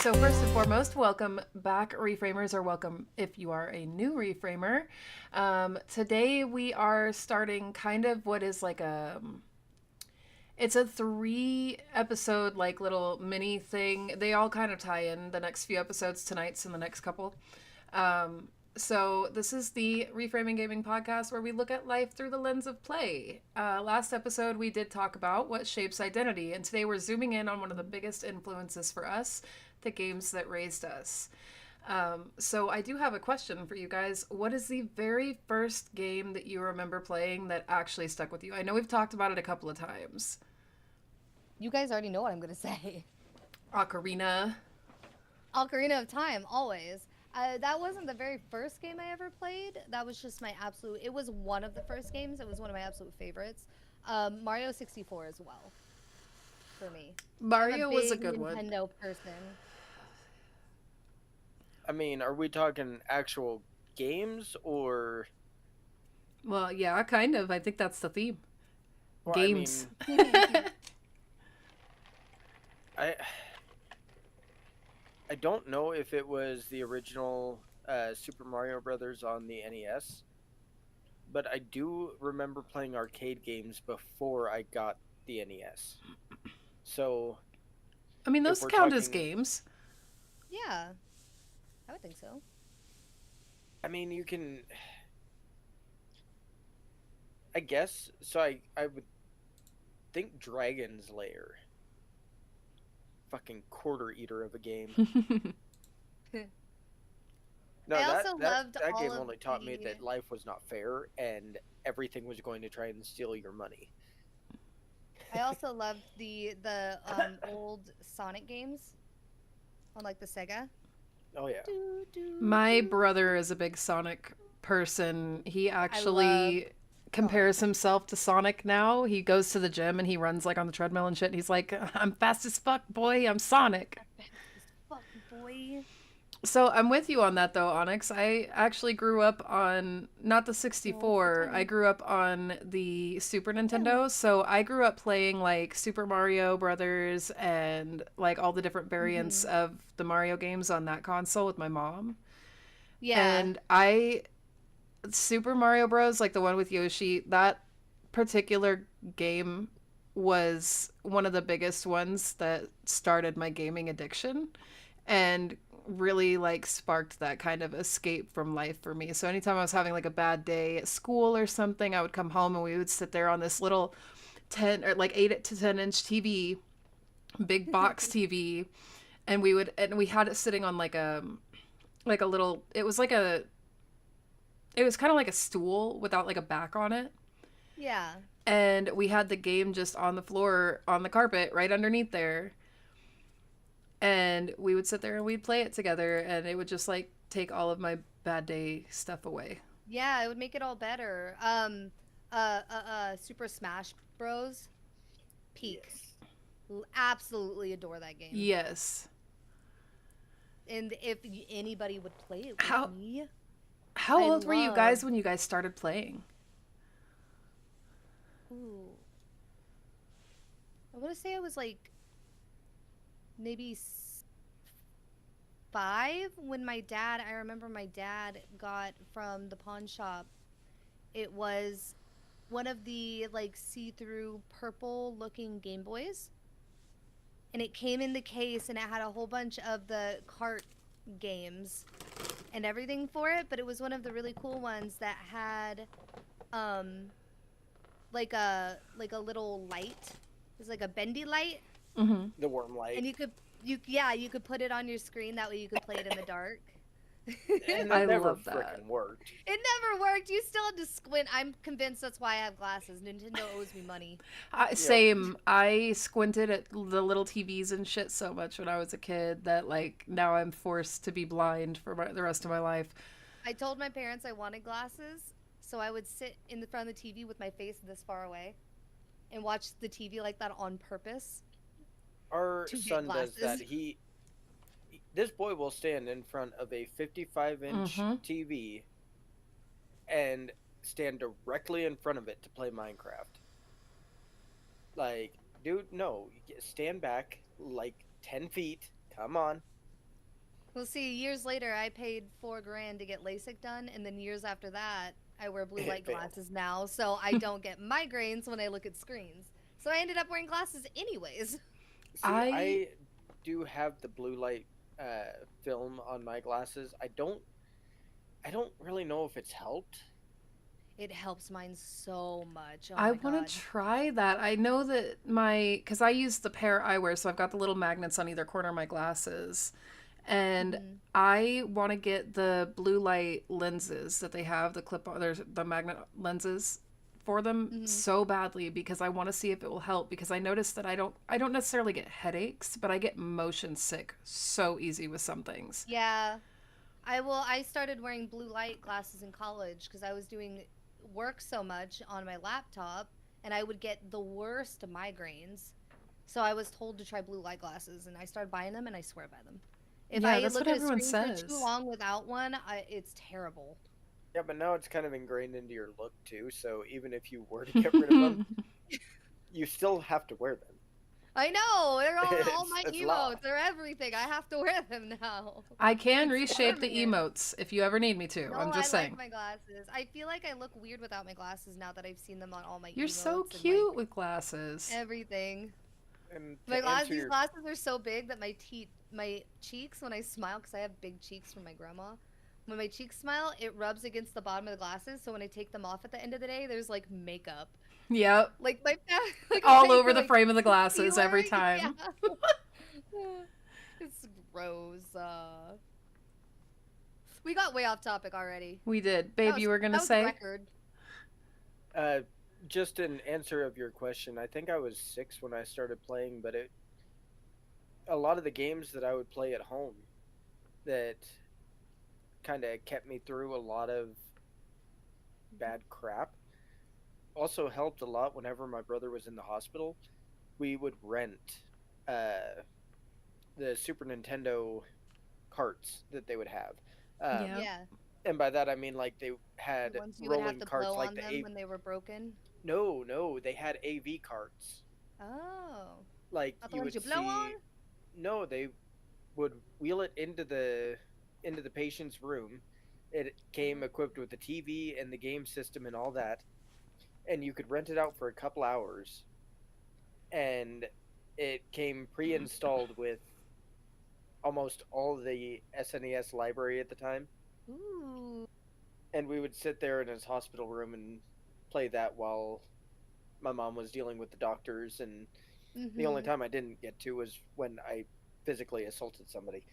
So first and foremost, welcome back, Reframers, or welcome if you are a new Reframer. Today we are starting kind of what is like it's a 3 episode like little mini thing. They all kind of tie in. The next few episodes, tonight's and the next couple. So this is the Reframing Gaming Podcast, where we look at life through the lens of play. Last episode we did talk about what shapes identity, and today we're zooming in on one of the biggest influences for us, the games that raised us. So I do have a question for you guys. What is the very first game that you remember playing that actually stuck with you? I know we've talked about it a couple of times. You guys already know what I'm going to say. Ocarina. Ocarina of Time, always. That wasn't the very first game I ever played. That was just my absolute... It was one of the first games. It was one of my absolute favorites. Mario 64 as well, for me. Mario was a good one. Nintendo person. I mean, are we talking actual games or... Well, yeah, kind of. I think that's the theme. Well, Games. I don't know if it was the original Super Mario Brothers on the NES, but I do remember playing arcade games before I got the NES. So, I mean, those count as games. Yeah, I would think so. I mean, you can... I guess, so I would think Dragon's Lair. Fucking quarter eater of a game. No, that game only taught me that life was not fair and everything was going to try and steal your money. I also loved the old Sonic games on like the Sega. Oh yeah. My brother is a big Sonic person. He actually compares himself to Sonic now. He goes to the gym and he runs like on the treadmill and shit. And he's like, "I'm fast as fuck, boy. I'm Sonic." Fast as fuck, boy. So I'm with you on that though, Onyx. I actually grew up on not the 64. I grew up on the Super Nintendo. So I grew up playing like Super Mario Brothers and like all the different variants of the Mario games on that console with my mom. Yeah. And Super Mario Bros, like the one with Yoshi, that particular game was one of the biggest ones that started my gaming addiction and really like sparked that kind of escape from life for me. So anytime I was having like a bad day at school or something, I would come home and we would sit there on this little 10 or like 8 to 10 inch TV, big box TV, and we had it sitting on like a little, it was kind of like a stool without like a back on it. Yeah. And we had the game just on the floor, on the carpet, right underneath there. And we would sit there and we'd play it together, and it would just like take all of my bad day stuff away. Yeah, it would make it all better. Super Smash Bros. Peak. Yes. Absolutely adore that game. Yes. And if anybody would play it with me... How old were you guys when you guys started playing? Ooh. I want to say I was like maybe 5 when I remember my dad got from the pawn shop. It was one of the like see-through purple looking Game Boys. And it came in the case and it had a whole bunch of the kart games and everything for it, but it was one of the really cool ones that had like a little light. It was like a bendy light. Mm-hmm. The worm light. And you could put it on your screen, that way you could play it in the dark. And I never love that. frickin' worked. It never worked. You still had to squint. I'm convinced that's why I have glasses. Nintendo owes me money. Same. I squinted at the little TVs and shit so much when I was a kid that like now I'm forced to be blind for the rest of my life. I told my parents I wanted glasses, so I would sit in the front of the TV with my face this far away and watch the TV like that on purpose. Our son does that. This boy will stand in front of a 55-inch TV and stand directly in front of it to play Minecraft. Like, dude, no. Stand back like 10 feet. Come on. Well, see, years later, I paid $4 grand to get LASIK done, and then years after that, I wear blue It light failed. glasses now, so I don't get migraines when I look at screens. So I ended up wearing glasses anyways. See, I I do have the blue light film on my glasses. I don't really know if it's helped. It helps mine so much. Oh I my want to god. try that. I know that because I use the pair I wear, so I've got the little magnets on either corner of my glasses, and Hmm. I want to get the blue light lenses that they have, the clip on, there's the magnet lenses for them Hmm. so badly because I want to see if it will help because I noticed that I don't necessarily get headaches, but I get motion sick so easy with some things. Yeah, I started wearing blue light glasses in college because I was doing work so much on my laptop, and I would get the worst migraines. So I was told to try blue light glasses, and I started buying them, and I swear by them. If Yeah, I that's what look at a everyone screen for too says. long without one, it's terrible. Yeah, but now it's kind of ingrained into your look too. So even if you were to get rid of them, you still have to wear them. I know they're all It's my it's law. emotes. They're everything. I have to wear them now. I can It's reshape the permanent. emotes if you ever need me to. No, I'm I just like saying. my glasses. I feel like I look weird without my glasses now that I've seen them on all my You're so emotes and like cute with glasses. everything. And My to glasses, answer these your glasses are so big that my cheeks, when I smile, because I have big cheeks from my grandma, when my cheeks smile, it rubs against the bottom of the glasses. So when I take them off at the end of the day, there's like makeup, Yep. like my like All my over the like frame of the glasses concealer. every Yeah, time. it's gross. We got way off topic already. We did. That Babe, was you were going to that was a say? record. uh, just an answer of your question, I think I was 6 when I started playing, but a lot of the games that I would play at home that kind of kept me through a lot of bad crap also helped a lot whenever my brother was in the hospital. We would rent uh, the Super Nintendo carts that they would have. Yep. Yeah, And by that I mean like they the had ones you would have rolling to carts blow like on the them A. when they were broken. No, they had AV carts. Oh, Like not the you ones would you blow on. see. No, they would wheel it into the patient's room. It came Oh. equipped with the TV and the game system and all that, and you could rent it out for a couple hours. And it came pre-installed with almost all the SNES library at the time, Ooh. and we would sit there in his hospital room and play that while my mom was dealing with the doctors. And the only Mhm. time I didn't get to was when I physically assaulted somebody.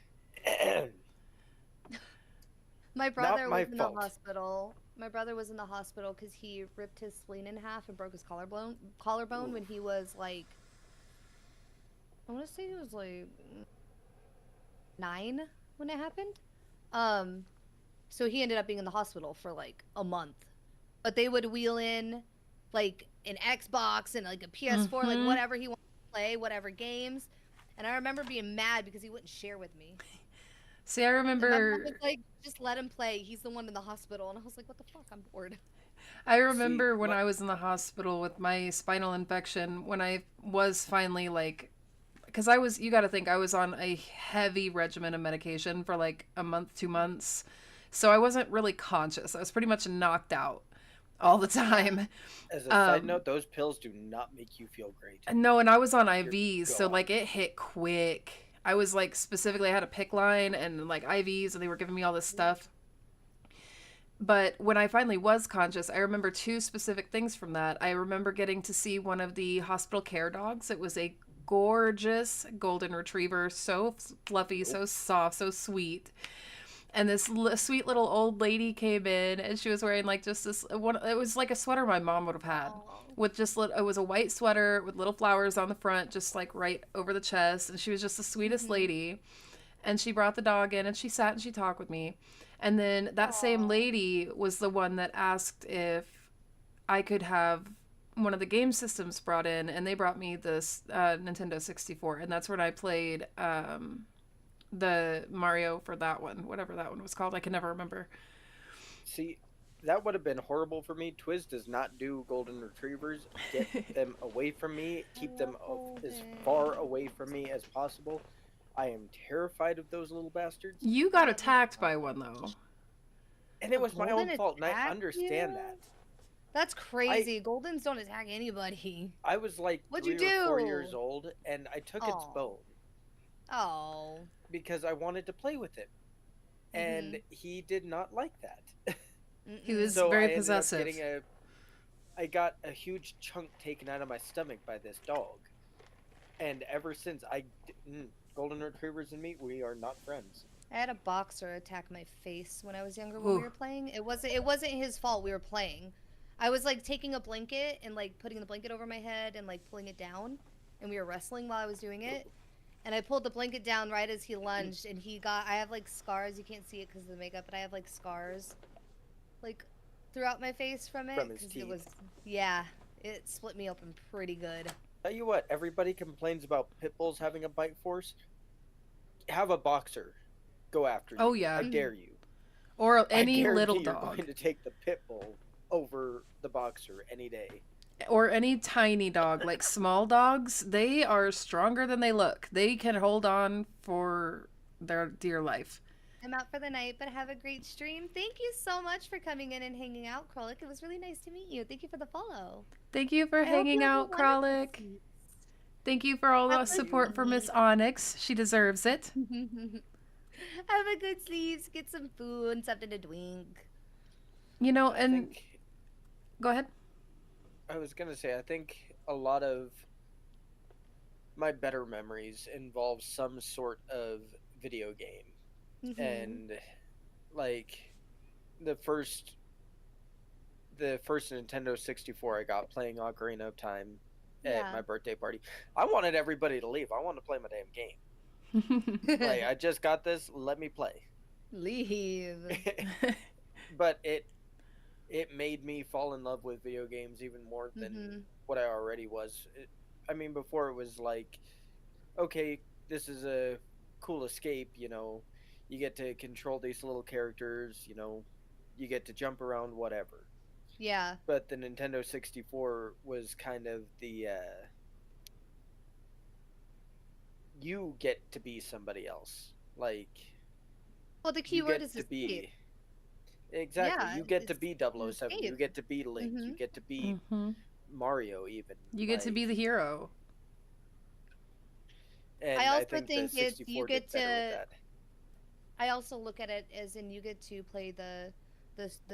My Not brother my was in the fault. hospital. My brother was in the hospital because he ripped his spleen in half and broke his collarbone when Oof. he was like, I want to say he was like 9 when it happened. Um, so he ended up being in the hospital for like a month. But they would wheel in like an Xbox and like a PS4, like Mm-hmm. whatever he wanted to play, whatever games. And I remember being mad because he wouldn't share with me. See, I And my mom was remember like, just let him play. He's the one in the hospital. And I was like, what the fuck? I'm bored. I See, remember when I was in the hospital with my spinal infection when I was finally like because you got to think I was on a heavy regimen of medication for like a month, 2 months. So I wasn't really conscious. I was pretty much knocked out all the Yeah. time. as a side Um, note, those pills do not make you feel great. no, and I was on You're IVs, so gone. like it hit quick. I was like specifically, I had a PIC line and like IVs, and they were giving me all this stuff. But when I finally was conscious, I remember two specific things from that. I remember getting to see one of the hospital care dogs. It was a gorgeous golden retriever, so fluffy, Nope. so soft, so sweet. And this sweet little old lady came in, and she was wearing like just this one. It was like a sweater my mom would have had, Oh. with just it was a white sweater with little flowers on the front, just like right over the chest. And she was just the sweetest Mm-hmm. lady. And she brought the dog in, and she sat and she talked with me. And then that same Oh. lady was the one that asked if I could have one of the game systems brought in, and they brought me this Nintendo 64, and that's when I played the Mario for that one, whatever that one was called. I can never remember. See, that would have been horrible for me. Twiz does not do golden retrievers. Get them away from me. I Keep love them as far golden. away from me as possible. I am terrified of those little bastards. You got attacked by one though. And it A was my golden own fault, and I attacked understand you? that. That's I crazy. Goldens don't attack anybody. I was like What'd you 3 or 4 years do? old, and I took its Oh. bone Oh. because I wanted to play with it, and he did not like that. He was So very I ended up possessive. I got a huge chunk taken out of my stomach by this dog, and ever since golden retrievers and me, we are not friends. I had a boxer attack my face when I was younger when we Ooh. were playing. It wasn't his fault. We were playing. I was like taking a blanket and like putting the blanket over my head and like pulling it down, and we were wrestling while I was doing it. And I pulled the blanket down right as he lunged, and I have like scars. You can't see it because of the makeup, but I have like scars, like throughout my face from it. From his 'Cause teeth. yeah, it split me open pretty good. Tell you what, everybody complains about pit bulls having a bite force. Have a boxer go after you. Oh, yeah. I dare you. Or I any guarantee little you're dog. going to take the pit bull over the boxer any day. Or any tiny dog. Like small dogs, they are stronger than they look. They can hold on for their dear life. I'm out for the night, but have a great stream. Thank you so much for coming in and hanging out, Krolic. It was really nice to meet you. Thank you for the follow. Thank you for I hope hanging you have a out, wonderful Krolic. sleep. Thank you for all the Have a support for Miss sleep. Onyx. She deserves it. Have a good sleep. Get some food and something to drink. You know, I and think, go ahead. I was going to say, I think a lot of my better memories involve some sort of video game. And like the first Nintendo 64 I got playing Ocarina of Time at my birthday party. I wanted everybody to leave. I wanted to play my damn game. Like, I just got this, let me play. Leave. But it made me fall in love with video games even more than what I already was. I mean, before it was like, okay, this is a cool escape, you know. You get to control these little characters, you know. You get to jump around, whatever. Yeah. But the Nintendo 64 was kind of the you get to be somebody else. Like, Well, the you key word get is to be escape. exactly. Yeah, You get to it's be 007. You escape. get to be Link. You get to be Mario, even. You get to be the hero. And I also think think the it's 64 you get did better with to. that. I also look at it as in you get to play the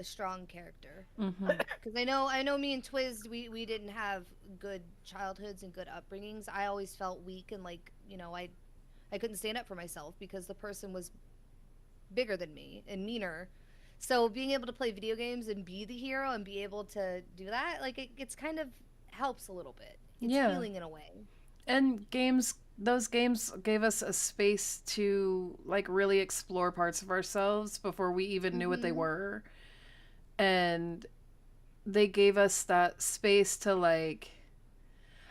strong character. Because I know me and Twiz, we didn't have good childhoods and good upbringings. I always felt weak and like, you know, I couldn't stand up for myself because the person was bigger than me and meaner. So being able to play video games and be the hero and be able to do that, like it's kind of helps a little bit. It's healing in a way. And those games gave us a space to like really explore parts of ourselves before we even knew what they were. And they gave us that space to like,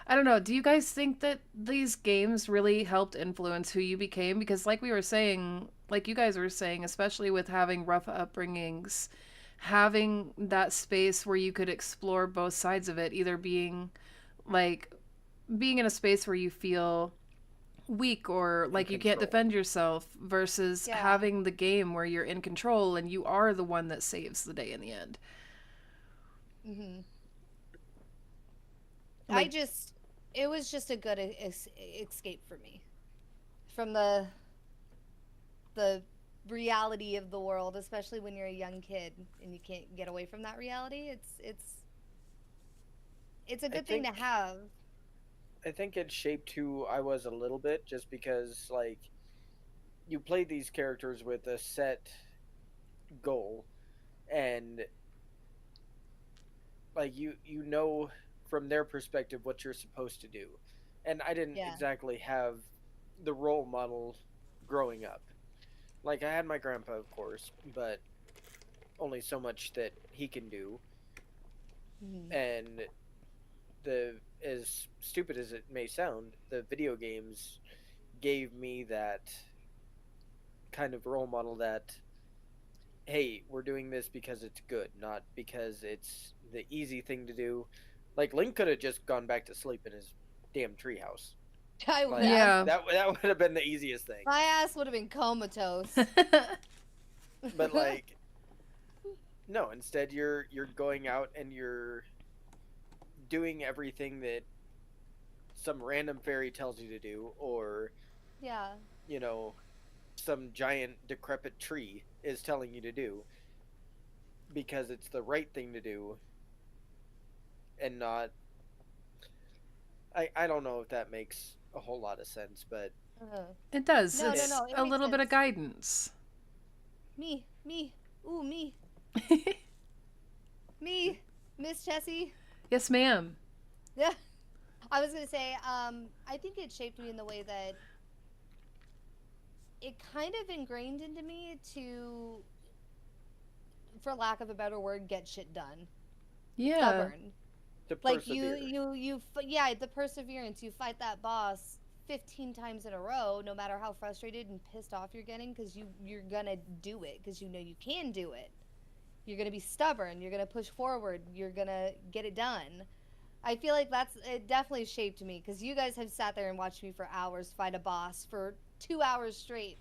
I don't know, do you guys think that these games really helped influence who you became? Because like we were saying, like you guys were saying, especially with having rough upbringings, having that space where you could explore both sides of it, either being in a space where you feel weak or like you can't defend yourself versus having the game where you're in control and you are the one that saves the day in the end. It was just a good escape for me from the reality of the world, especially when you're a young kid and you can't get away from that reality. It's a good thing to have. I think it shaped who I was a little bit, just because like you play these characters with a set goal, and like you know from their perspective what you're supposed to do. And I didn't exactly have the role model growing up. Like, I had my grandpa, of course, but only so much that he can do. And as stupid as it may sound, the video games gave me that kind of role model that, hey, we're doing this because it's good, not because it's the easy thing to do. Like, Link could have just gone back to sleep in his damn treehouse. I would Like have. Yeah. that would have been the easiest thing. My ass would have been comatose. But like, no. Instead, you're going out and you're doing everything that some random fairy tells you to do, or Yeah. you know, some giant decrepit tree is telling you to do because it's the right thing to do, and not. I don't know if that makes a whole lot of sense, but Uh-huh. It does. No, no, it It's no. It a makes little bit of sense. guidance. Me. Ooh, me, Miss Jessie. Yes, ma'am. Yeah. I was gonna say, I think it shaped me in the way that it kind of ingrained into me to, for lack of a better word, get shit done. Yeah. Stubborn. to Like persevere. yeah, the perseverance. You fight that boss 15 times in a row, no matter how frustrated and pissed off you're getting, because you're gonna do it because you know you can do it. You're gonna be stubborn. You're gonna push forward. You're gonna get it done. I feel like it definitely shaped me because you guys have sat there and watched me for hours fight a boss for 2 hours straight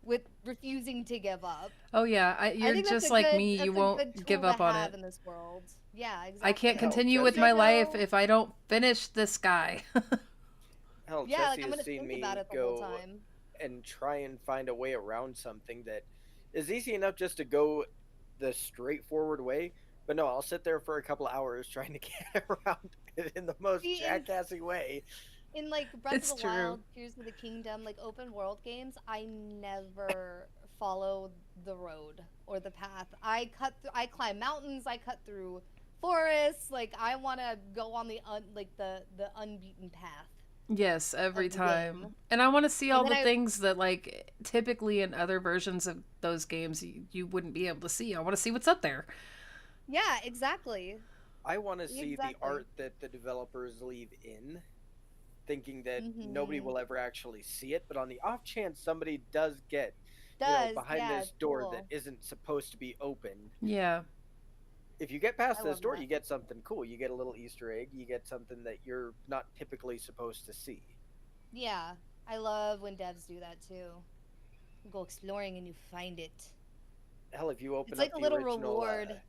with refusing to give up. Oh yeah, I you're think just like me. You that's a won't good give tool to up on have it. in this world. Yeah, I can't exactly. Hell, continue with You Jesse, my guys life know. if I don't finish this guy. Yeah, like Jesse I'm has gonna seen think about me it the whole go time. and try and find a way around something that is easy enough just to go the straightforward way. But no, I'll sit there for a couple of hours trying to get around it in the most See, jackassy way. in like Breath of It's the true. Wild, Tears of the Kingdom, like open world games, I never follow the road or the path. I climb mountains, I cut through forests. Like I want to go on the unbeaten path Yes, of every the game. time. And I want to see And all then the things that like typically in other versions of those games you wouldn't be able to see. I want to see what's up there. yeah, exactly. I want to see the Exactly. art that the developers leave in, thinking that nobody Mhm. will ever actually see it. But on the off chance somebody does get, Does. behind Yeah, this it's door that cool. isn't supposed to be open, Yeah. if you get past I this love door, that. you get something cool. You get a little Easter egg. You get something that you're not typically supposed to see. Yeah. I love when devs do that too. You go exploring and you find it. Hell, if you It's open like up a the little original, reward.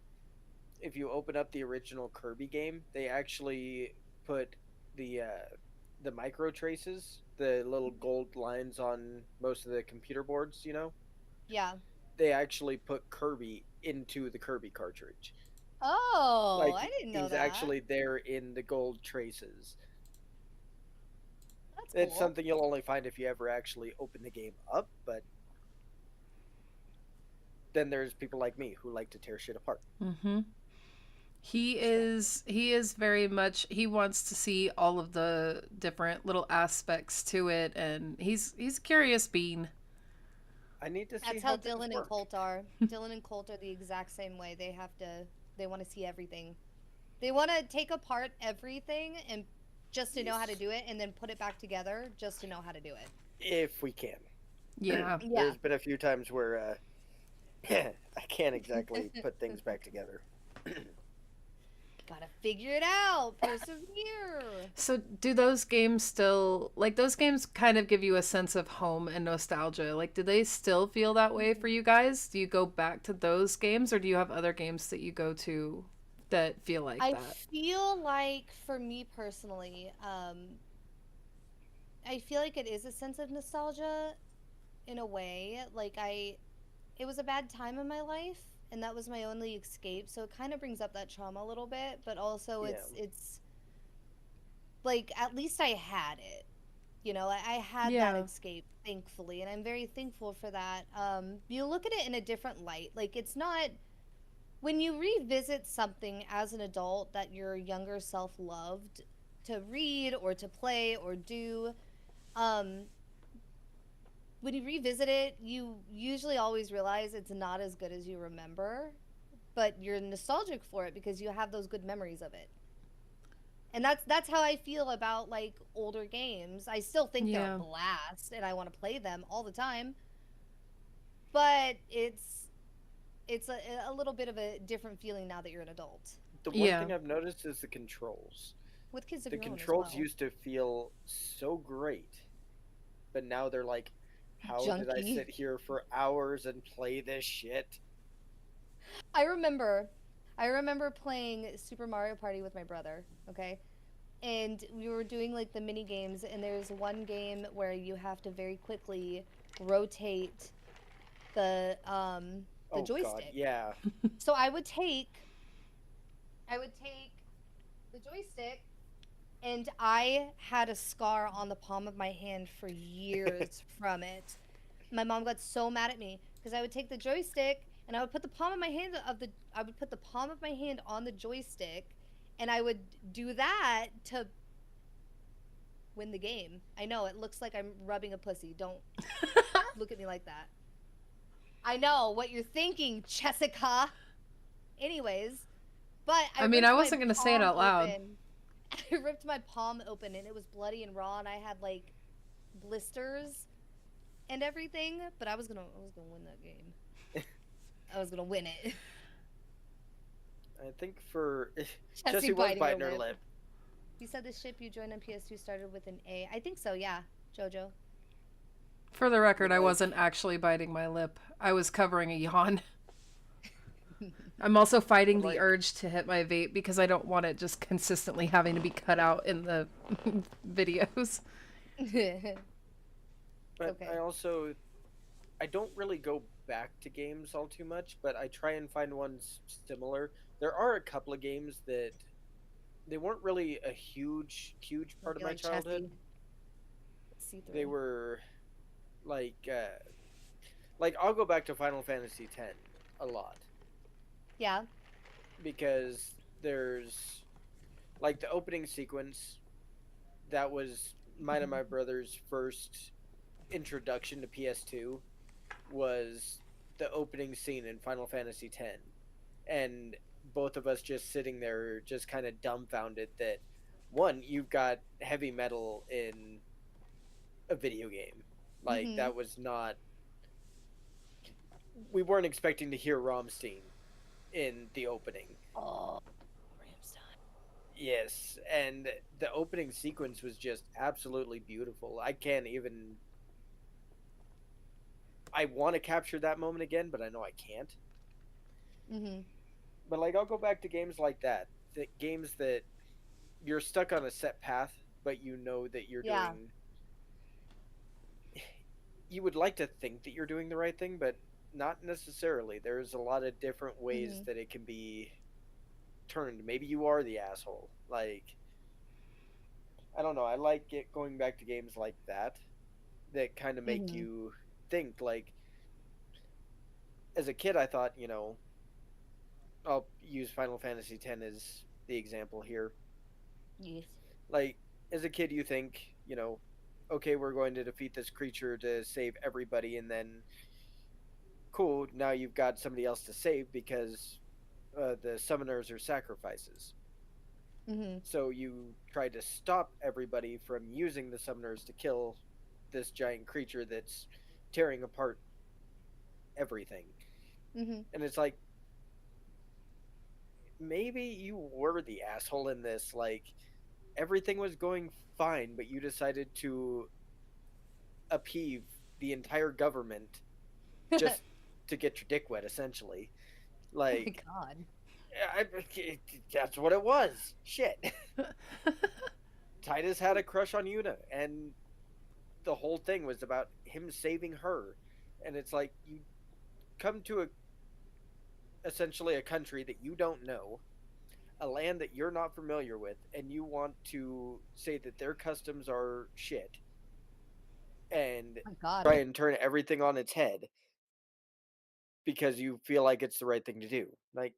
Kirby game, they actually put the micro traces, the little gold lines on most of the computer boards. Yeah. They actually put Kirby into the Kirby cartridge. Oh, Like I didn't know he's that. actually there in the gold traces. That's It's cool. something you'll only find if you ever actually open the game up, but then there's people like me who like to tear shit apart. Mhm. He So is very much he wants to see all of the different little aspects to it and he's a curious bean. I need to see That's how how things Dylan and work. Colt are. Dylan and Colt are the exact same way. They want to see everything. They want to take apart everything and just to know how to Yes, do it and then put it back together just to know how to do it. if we can. Yeah. Yeah. There's been a few times where I can't exactly put things back together. Gotta figure it out. Persevere. So do those games still like those games kind of give you a sense of home and nostalgia? Like do they still feel that way for Mhm. you guys? Do you go back to those games or do you have other games that you go to that feel like I that? feel like for me personally, I feel like it is a sense of nostalgia in a way. It was a bad time in my life, and that was my only escape. So it kind of brings up that trauma a little bit, but also Yeah, it's like at least I had it. I had that Yeah. escape, thankfully, and I'm very thankful for that. You look at it in a different light. Like it's not when you revisit something as an adult that your younger self loved to read or to play or do. Um, when you revisit it, you usually always realize it's not as good as you remember, but you're nostalgic for it because you have those good memories of it. And that's how I feel about like older games. I still think they're a Yeah. blast and I want to play them all the time, but it's a little bit of a different feeling now that you're an adult. the one Yeah. thing I've noticed is the controls. with kids of The your own as controls well. used to feel so great, but now they're like, how did I Junky. sit here for hours and play this shit? I remember, I remember playing Super Mario Party with my brother. Okay, and we were doing like the mini games, and there's one game where you have to very quickly rotate the Oh god, joystick. yeah. So I would take the joystick, and I had a scar on the palm of my hand for years from it. My mom got so mad at me because I would take the joystick and I would put the palm of my hand on the joystick, and I would do that to win the game. I know it looks like I'm rubbing a pussy. Don't look at me like that. I know what you're thinking, Jessica. Anyways, but I I mean, I ripped my wasn't going to say it palm out loud. open. I ripped my palm open and it was bloody and raw, and I had like blisters and everything, but I was gonna win that game. I was gonna win it. I think for Jesse Jessie was biting her biting her lip. lip. You said the ship you joined on PS2 started with an A. I think so, yeah. Jojo. For the record, But I like, wasn't actually biting my lip. I was covering a yawn. I'm also fighting but the like, urge to hit my vape because I don't want it just consistently having to be cut out in the videos. but I Okay. also I don't really go back to games all too much, but I try and find ones similar. There are a couple of games that they weren't really a huge Love part of you my like childhood. Chessie. See They through. were like uh like I'll go back to Final Fantasy X a lot Yeah. because there's like the opening sequence that was mine and my brother's first introduction to PS2 was the opening scene in Final Fantasy X, and both of us just sitting there just kind of dumbfounded that one, you've got heavy metal in a video game. Like Mm-hmm. that was not, we weren't expecting to hear Rammstein in the opening. Oh, Ramstein. Yes, and the opening sequence was just absolutely beautiful. I can't even, I want to capture that moment again, but I know I can't. Mm-hmm. But like I'll go back to games like that, the games that you're stuck on a set path, but you know that you're Yeah. doing, you would like to think that you're doing the right thing, but not necessarily. There's a lot of different ways Mm-hmm. that it can be turned. Maybe you are the asshole. Like, I don't know. I like it going back to games like that kind of make Mm-hmm. you think. Like, as a kid, I thought, I'll use Final Fantasy X as the example here. Yes. Like, as a kid, you think, okay, we're going to defeat this creature to save everybody, and then cool, now you've got somebody else to save because the summoners are sacrifices. Mm-hmm. So you try to stop everybody from using the summoners to kill this giant creature that's tearing apart everything. Mm-hmm. And it's like, maybe you were the asshole in this. Like, everything was going fine, but you decided to upheave the entire government just to get your dick wet, essentially. Oh my Like, god. I, that's what it was. Shit. Titus had a crush on Yuna, and the whole thing was about him saving her. And it's like you come to essentially a country that you don't know, a land that you're not familiar with, and you want to say that their customs are shit and Oh my god. try and turn everything on its head because you feel like it's the right thing to do. Like,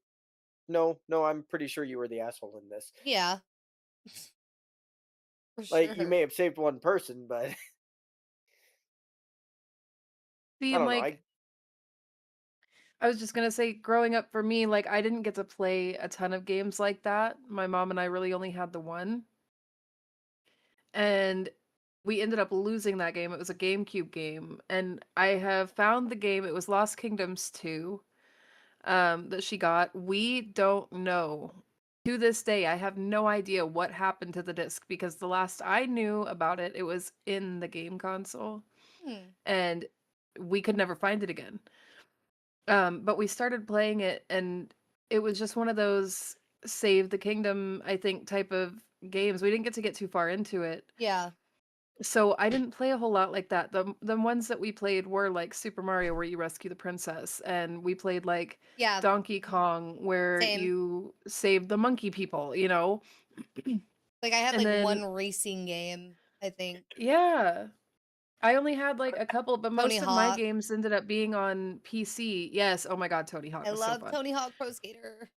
no, no, I'm pretty sure you were the asshole in this. Yeah, for Like, you may sure. have saved one person, but See, I and don't know. I like, I was just going to say, growing up for me, like, I didn't get to play a ton of games like that. My mom and I really only had the one. And we ended up losing that game. It was a GameCube game. And I have found the game. It was Lost Kingdoms 2 that she got. We don't know To this day, I have no idea what happened to the disc because the last I knew about it, it was in the game console Hmm. and we could never find it again. But we started playing it and it was just one of those save the kingdom, I think, type of games. We didn't get too far into it. Yeah. So I didn't play a whole lot like that. The ones that we played were like Super Mario where you rescue the princess, and we played like Yeah. Donkey Kong where Same. you save the monkey people, you know? Like I had And like then one racing game, I think. yeah. I only had like a couple, but Tony most of my Hawk. games ended up being on PC. Yes, oh my god, Tony Hawk I was so love fun. Tony Hawk Pro Skater.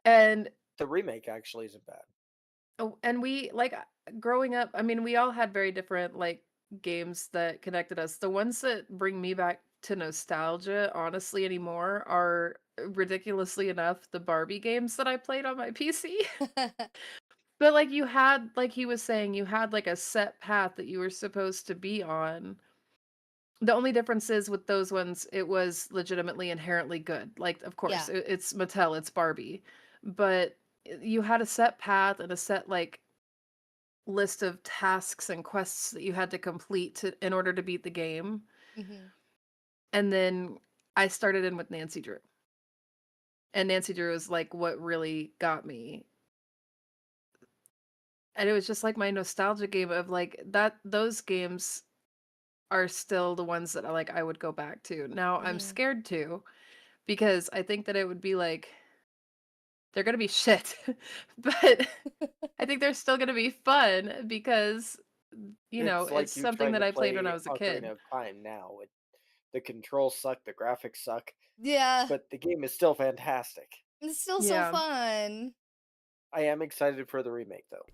And The remake actually isn't bad. oh, and we like growing up, I mean, we all had very different like games that connected us. The ones that bring me back to nostalgia, honestly, anymore are ridiculously enough the Barbie games that I played on my PC. But like you had, like he was saying, you had like a set path that you were supposed to be on. The only difference is with those ones, it was legitimately inherently good. Like, of course, Yeah. it's Mattel, it's Barbie, but you had a set path and a set like list of tasks and quests that you had to complete in order to beat the game. Hmm. And then I started in with Nancy Drew. And Nancy Drew is like what really got me. And it was just like my nostalgia game of like that those games are still the ones that I would go back to. Now I'm Hmm. scared to because I think that it would be like they're going to be shit. But I think they're still going to be fun because It's it's like you something trying that to I played when I play was a kid. Ocarina of Time now. The controls suck, the graphics suck, Yeah. but the game is still fantastic. It's still so Yeah. fun. I am excited for the remake though.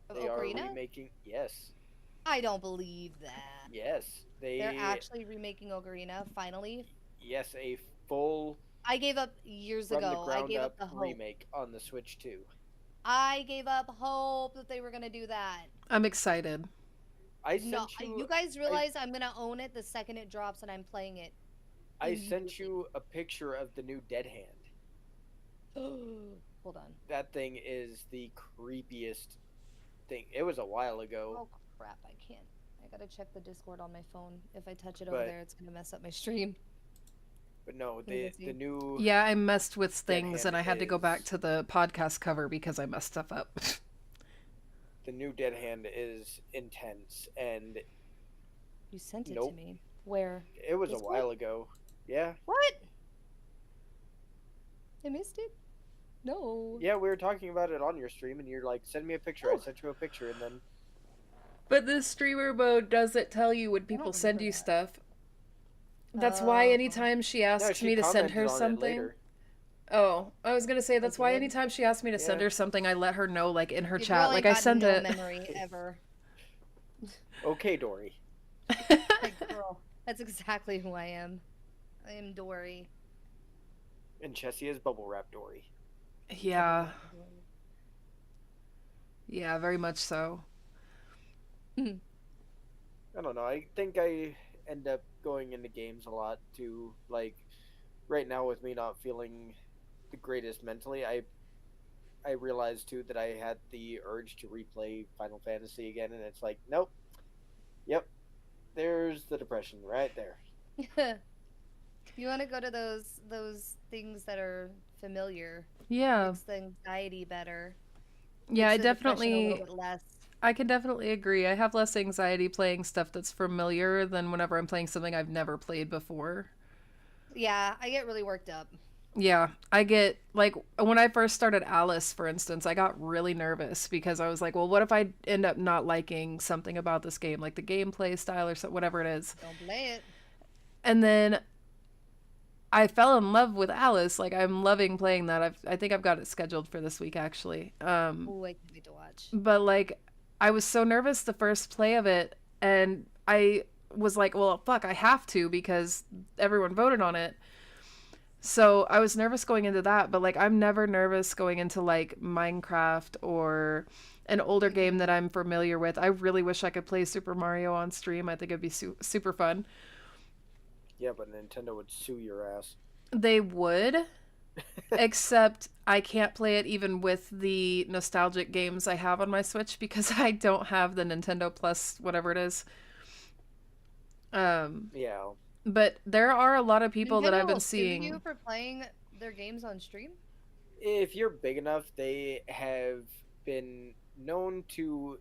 Of They are Ocarina? remaking. Yes, I don't believe that. yes. They're They actually remaking Ocarina, finally. yes, a full I gave up years from the ago. I ground gave up up the hope. remake on the Switch 2. I gave up hope that they were gonna do that. I'm excited. I No, sent you you guys I realize I'm gonna own it the second it drops and I'm playing it I sent immediately. you a picture of the new Dead Hand. Hold on. That thing is the creepiest thing. It was a while ago, Oh crap, I can't. I gotta check the Discord on my phone. If I touch it over but there, it's gonna mess up my stream. no, Let me the see. new Yeah, I messed with Dead things and Hand I had to go back is to the podcast cover because I messed stuff up. the new Dead Hand is intense, and You sent it to nope, me. Where? it was a Discord? while ago. Yeah, What? I missed it? No. yeah, we were talking about it on your stream, and you're like, "Send me a picture." I Oh, sent you a picture, and then But the streamer mode doesn't tell you when I people don't send remember you that. stuff. That's why Oh. anytime she no, asks she me to send commented her on it something, later. oh, I was gonna say I that's why did? anytime she asks me to send Yeah. her something, I let her know like in her Your chat. girl ain't Like I got sent no it. memory ever. Okay, Dory. Like, girl, that's exactly who I am. I am Dory. And Chessie is bubble wrap Dory. Yeah, yeah, very much so. I don't know. I think I end up going into games a lot too. Like right now, with me not feeling the greatest mentally, I realized too that I had the urge to replay Final Fantasy again, and it's like, nope, yep, there's the depression right there. You want to go to those things that are familiar. Yeah, Makes the anxiety better. yeah, Makes the depression a little bit less. I can definitely agree. I have less anxiety playing stuff that's familiar than whenever I'm playing something I've never played before. Yeah, I get really worked up. Yeah, I get like when I first started Alice, for instance, I got really nervous because I was like, well, what if I end up not liking something about this game, like the gameplay style or whatever it is? Don't play it. And then I fell in love with Alice. Like I'm loving playing that. I think I've got it scheduled for this week actually. Oh, I can't wait to watch. But like I was so nervous the first play of it and I was like, well, fuck, I have to because everyone voted on it. So I was nervous going into that, but like I'm never nervous going into like Minecraft or an older game that I'm familiar with. I really wish I could play Super Mario on stream. I think it'd be super fun. Yeah, but Nintendo would sue your ass. They would, Except I can't play it even with the nostalgic games I have on my Switch because I don't have the Nintendo Plus, whatever it is. Um, Yeah. but there are a lot of people that I've Nintendo been will sue you seeing. for playing their games on stream. If you're big enough, they have been known to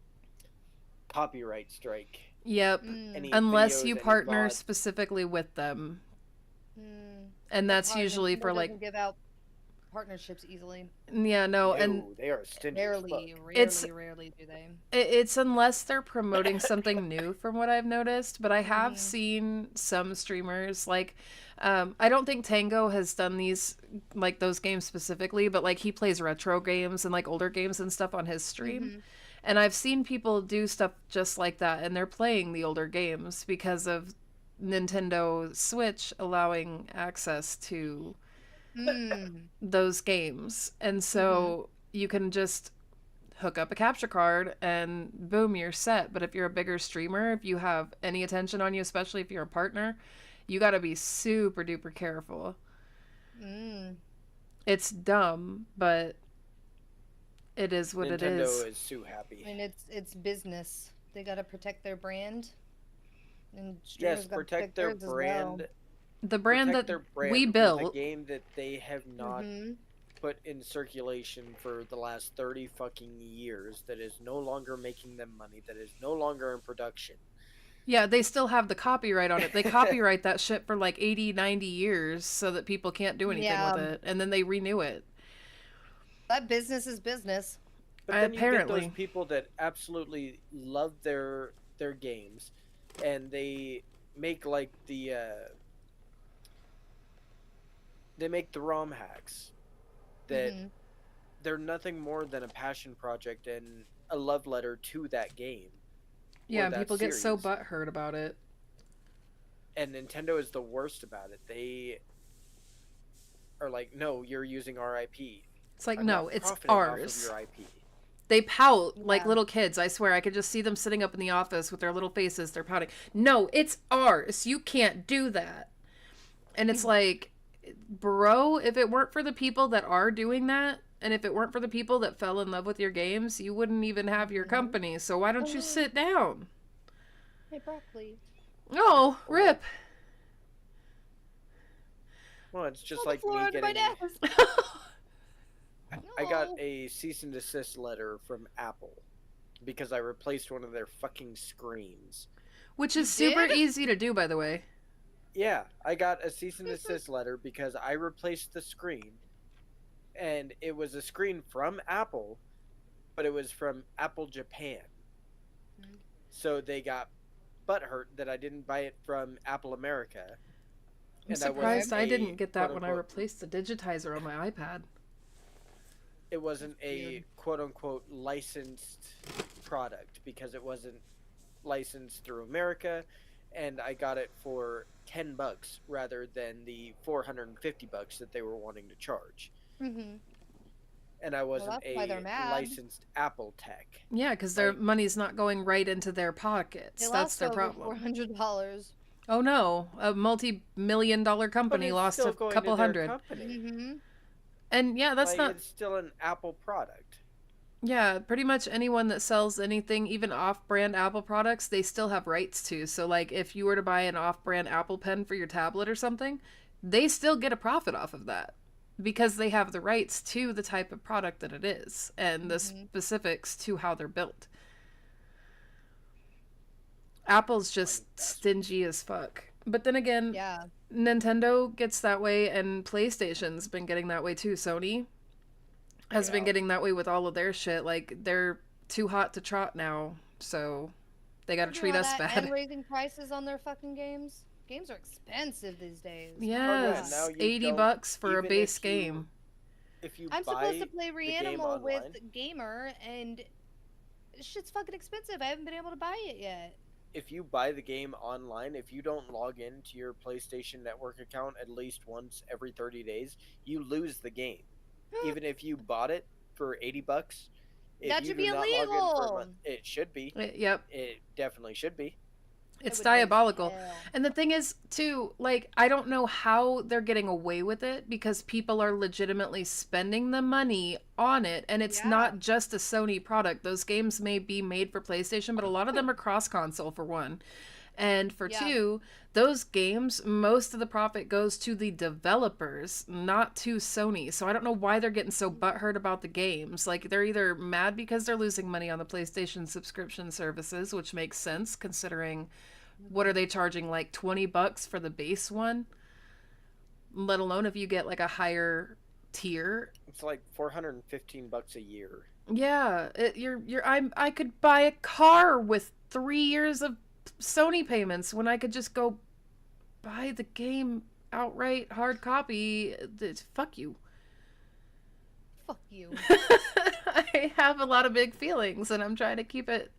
copyright strike Yep. Mm, any Unless videos, you any partner VODs. specifically with them. mm. And That's that's hard. usually for Nintendo like, doesn't give out partnerships easily. yeah, no, and No, they are stingy as Rarely, fuck. it's rarely do they. it's unless they're promoting something new from what I've noticed, but I have Mm-hmm. seen some streamers like I don't think Tango has done these like those games specifically, but like he plays retro games and like older games and stuff on his stream. Mm-hmm. And I've seen people do stuff just like that and they're playing the older games because of Nintendo Switch allowing access to Mm. those games. And Mm-hmm. so you can just hook up a capture card and boom, you're set. But if you're a bigger streamer, if you have any attention on you, especially if you're a partner, you got to be super duper careful. Mm. It's dumb, but it is what it is. Nintendo is too happy. I mean, it's business. They got to protect their brand, and Yes, streamers got to protect protect their theirs as well. brand. The brand Protect that their brand we with a built, game that they have not Mm-hmm. put in circulation for the last 30 fucking years, that is no longer making them money, that is no longer in production. yeah, they still have the copyright on it. They copyright that shit for like 80, 90 years so that people can't do anything Yeah, with it. And then they renew it. but business is business. But then you get those Apparently. people that absolutely love their games, and they make like they make the ROM hacks that Mm-hmm. they're nothing more than a passion project and a love letter to that game Yeah, or and that people get so series. butthurt about it. And Nintendo is the worst about it. They are like, no, you're using our IP. It's like, I'm no, not it's profiting off of ours. your IP. They pout like Yeah. little kids. I swear, I could just see them sitting up in the office with their little faces. They're pouting. No, it's ours. You can't do that. And it's like, bro, if it weren't for the people that are doing that, and if it weren't for the people that fell in love with your games, you wouldn't even have your Mm-hmm. company. So why don't you sit down? Hey, broccoli. Oh, rip. Well, it's just On the like floor me under my getting. desk. I got No. a cease and desist letter from Apple because I replaced one of their fucking screens. Which You is super did? easy to do, by the way. Yeah, I got a cease and desist letter because I replaced the screen, and it was a screen from Apple, but it was from Apple Japan. Mhm. So they got butthurt that I didn't buy it from Apple America. I'm And surprised I a didn't get that when I quote-unquote- replaced the digitizer on my iPad. It wasn't a Weird. quote unquote licensed product because it wasn't licensed through America, and I got it for $10 rather than the $450 that they were wanting to charge. Mm-hmm. And I wasn't that's why they're a mad. licensed Apple tech. Yeah, because their Like- money's not going right into their pockets. They That's lost their over problem. $400. Oh no, a multi-million-dollar But company it's lost still a going to couple their hundred. company. Mm-hmm. And yeah, that's Like, not. it's still an Apple product. Yeah, pretty much anyone that sells anything, even off-brand Apple products, they still have rights to. So like, if you were to buy an off-brand Apple Pen for your tablet or something, they still get a profit off of that because they have the rights to the type of product that it is and the Mhm. specifics to how they're built. Apple's just stingy as fuck. But then again, Yeah. Nintendo gets that way and PlayStation's been getting that way too. Sony has been Yeah. getting that way with all of their shit. Like, they're too hot to trot now, so they gotta They're treat doing us all that bad. And raising prices on their fucking games. Games are expensive these days. Oh, Yes, now you $80 for a even base if you- game. If you I'm buy supposed to play the game Reanimal online, with Gamer, and shit's fucking expensive. I haven't been able to buy it yet. if you buy the game online, if you don't log into your PlayStation Network account at least once every 30 days, you lose the game. Even if you bought it for $80, if That you should do be not log in for a illegal. month, it should be. Yep. It definitely should be. It It's would raise diabolical. hell. And the thing is, too, like, I don't know how they're getting away with it because people are legitimately spending the money on it. And it's Yeah. not just a Sony product. Those games may be made for PlayStation, but a lot of them are cross console, for one. And for Yeah. two, those games, most of the profit goes to the developers, not to Sony. So I don't know why they're getting so butthurt about the games. Like, they're either mad because they're losing money on the PlayStation subscription services, which makes sense considering what are Mhm. they charging, like $20 for the base one, let alone if you get like a higher tier. It's like $415 a year. Yeah, I could buy a car with 3 years of Sony payments when I could just go buy the game outright hard copy. Fuck you. Fuck you. I have a lot of big feelings and I'm trying to keep it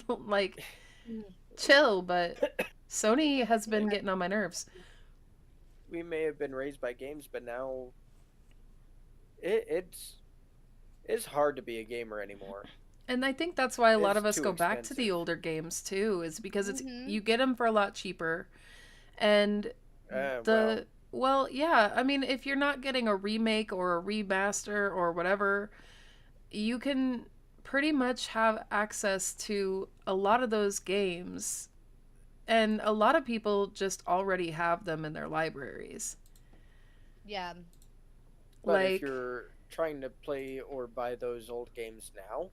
like chill, but Sony has been getting on my nerves. We may have been raised by games, but now it's hard to be a gamer anymore. And I think that's why a lot It's of us too go back to the expensive. older games too, is because it's Mhm. you get them for a lot cheaper. And Well, well, yeah, I mean, if you're not getting a remake or a remaster or whatever, you can pretty much have access to a lot of those games. And a lot of people just already have them in their libraries. Yeah. but if Like, you're trying to play or buy those old games now,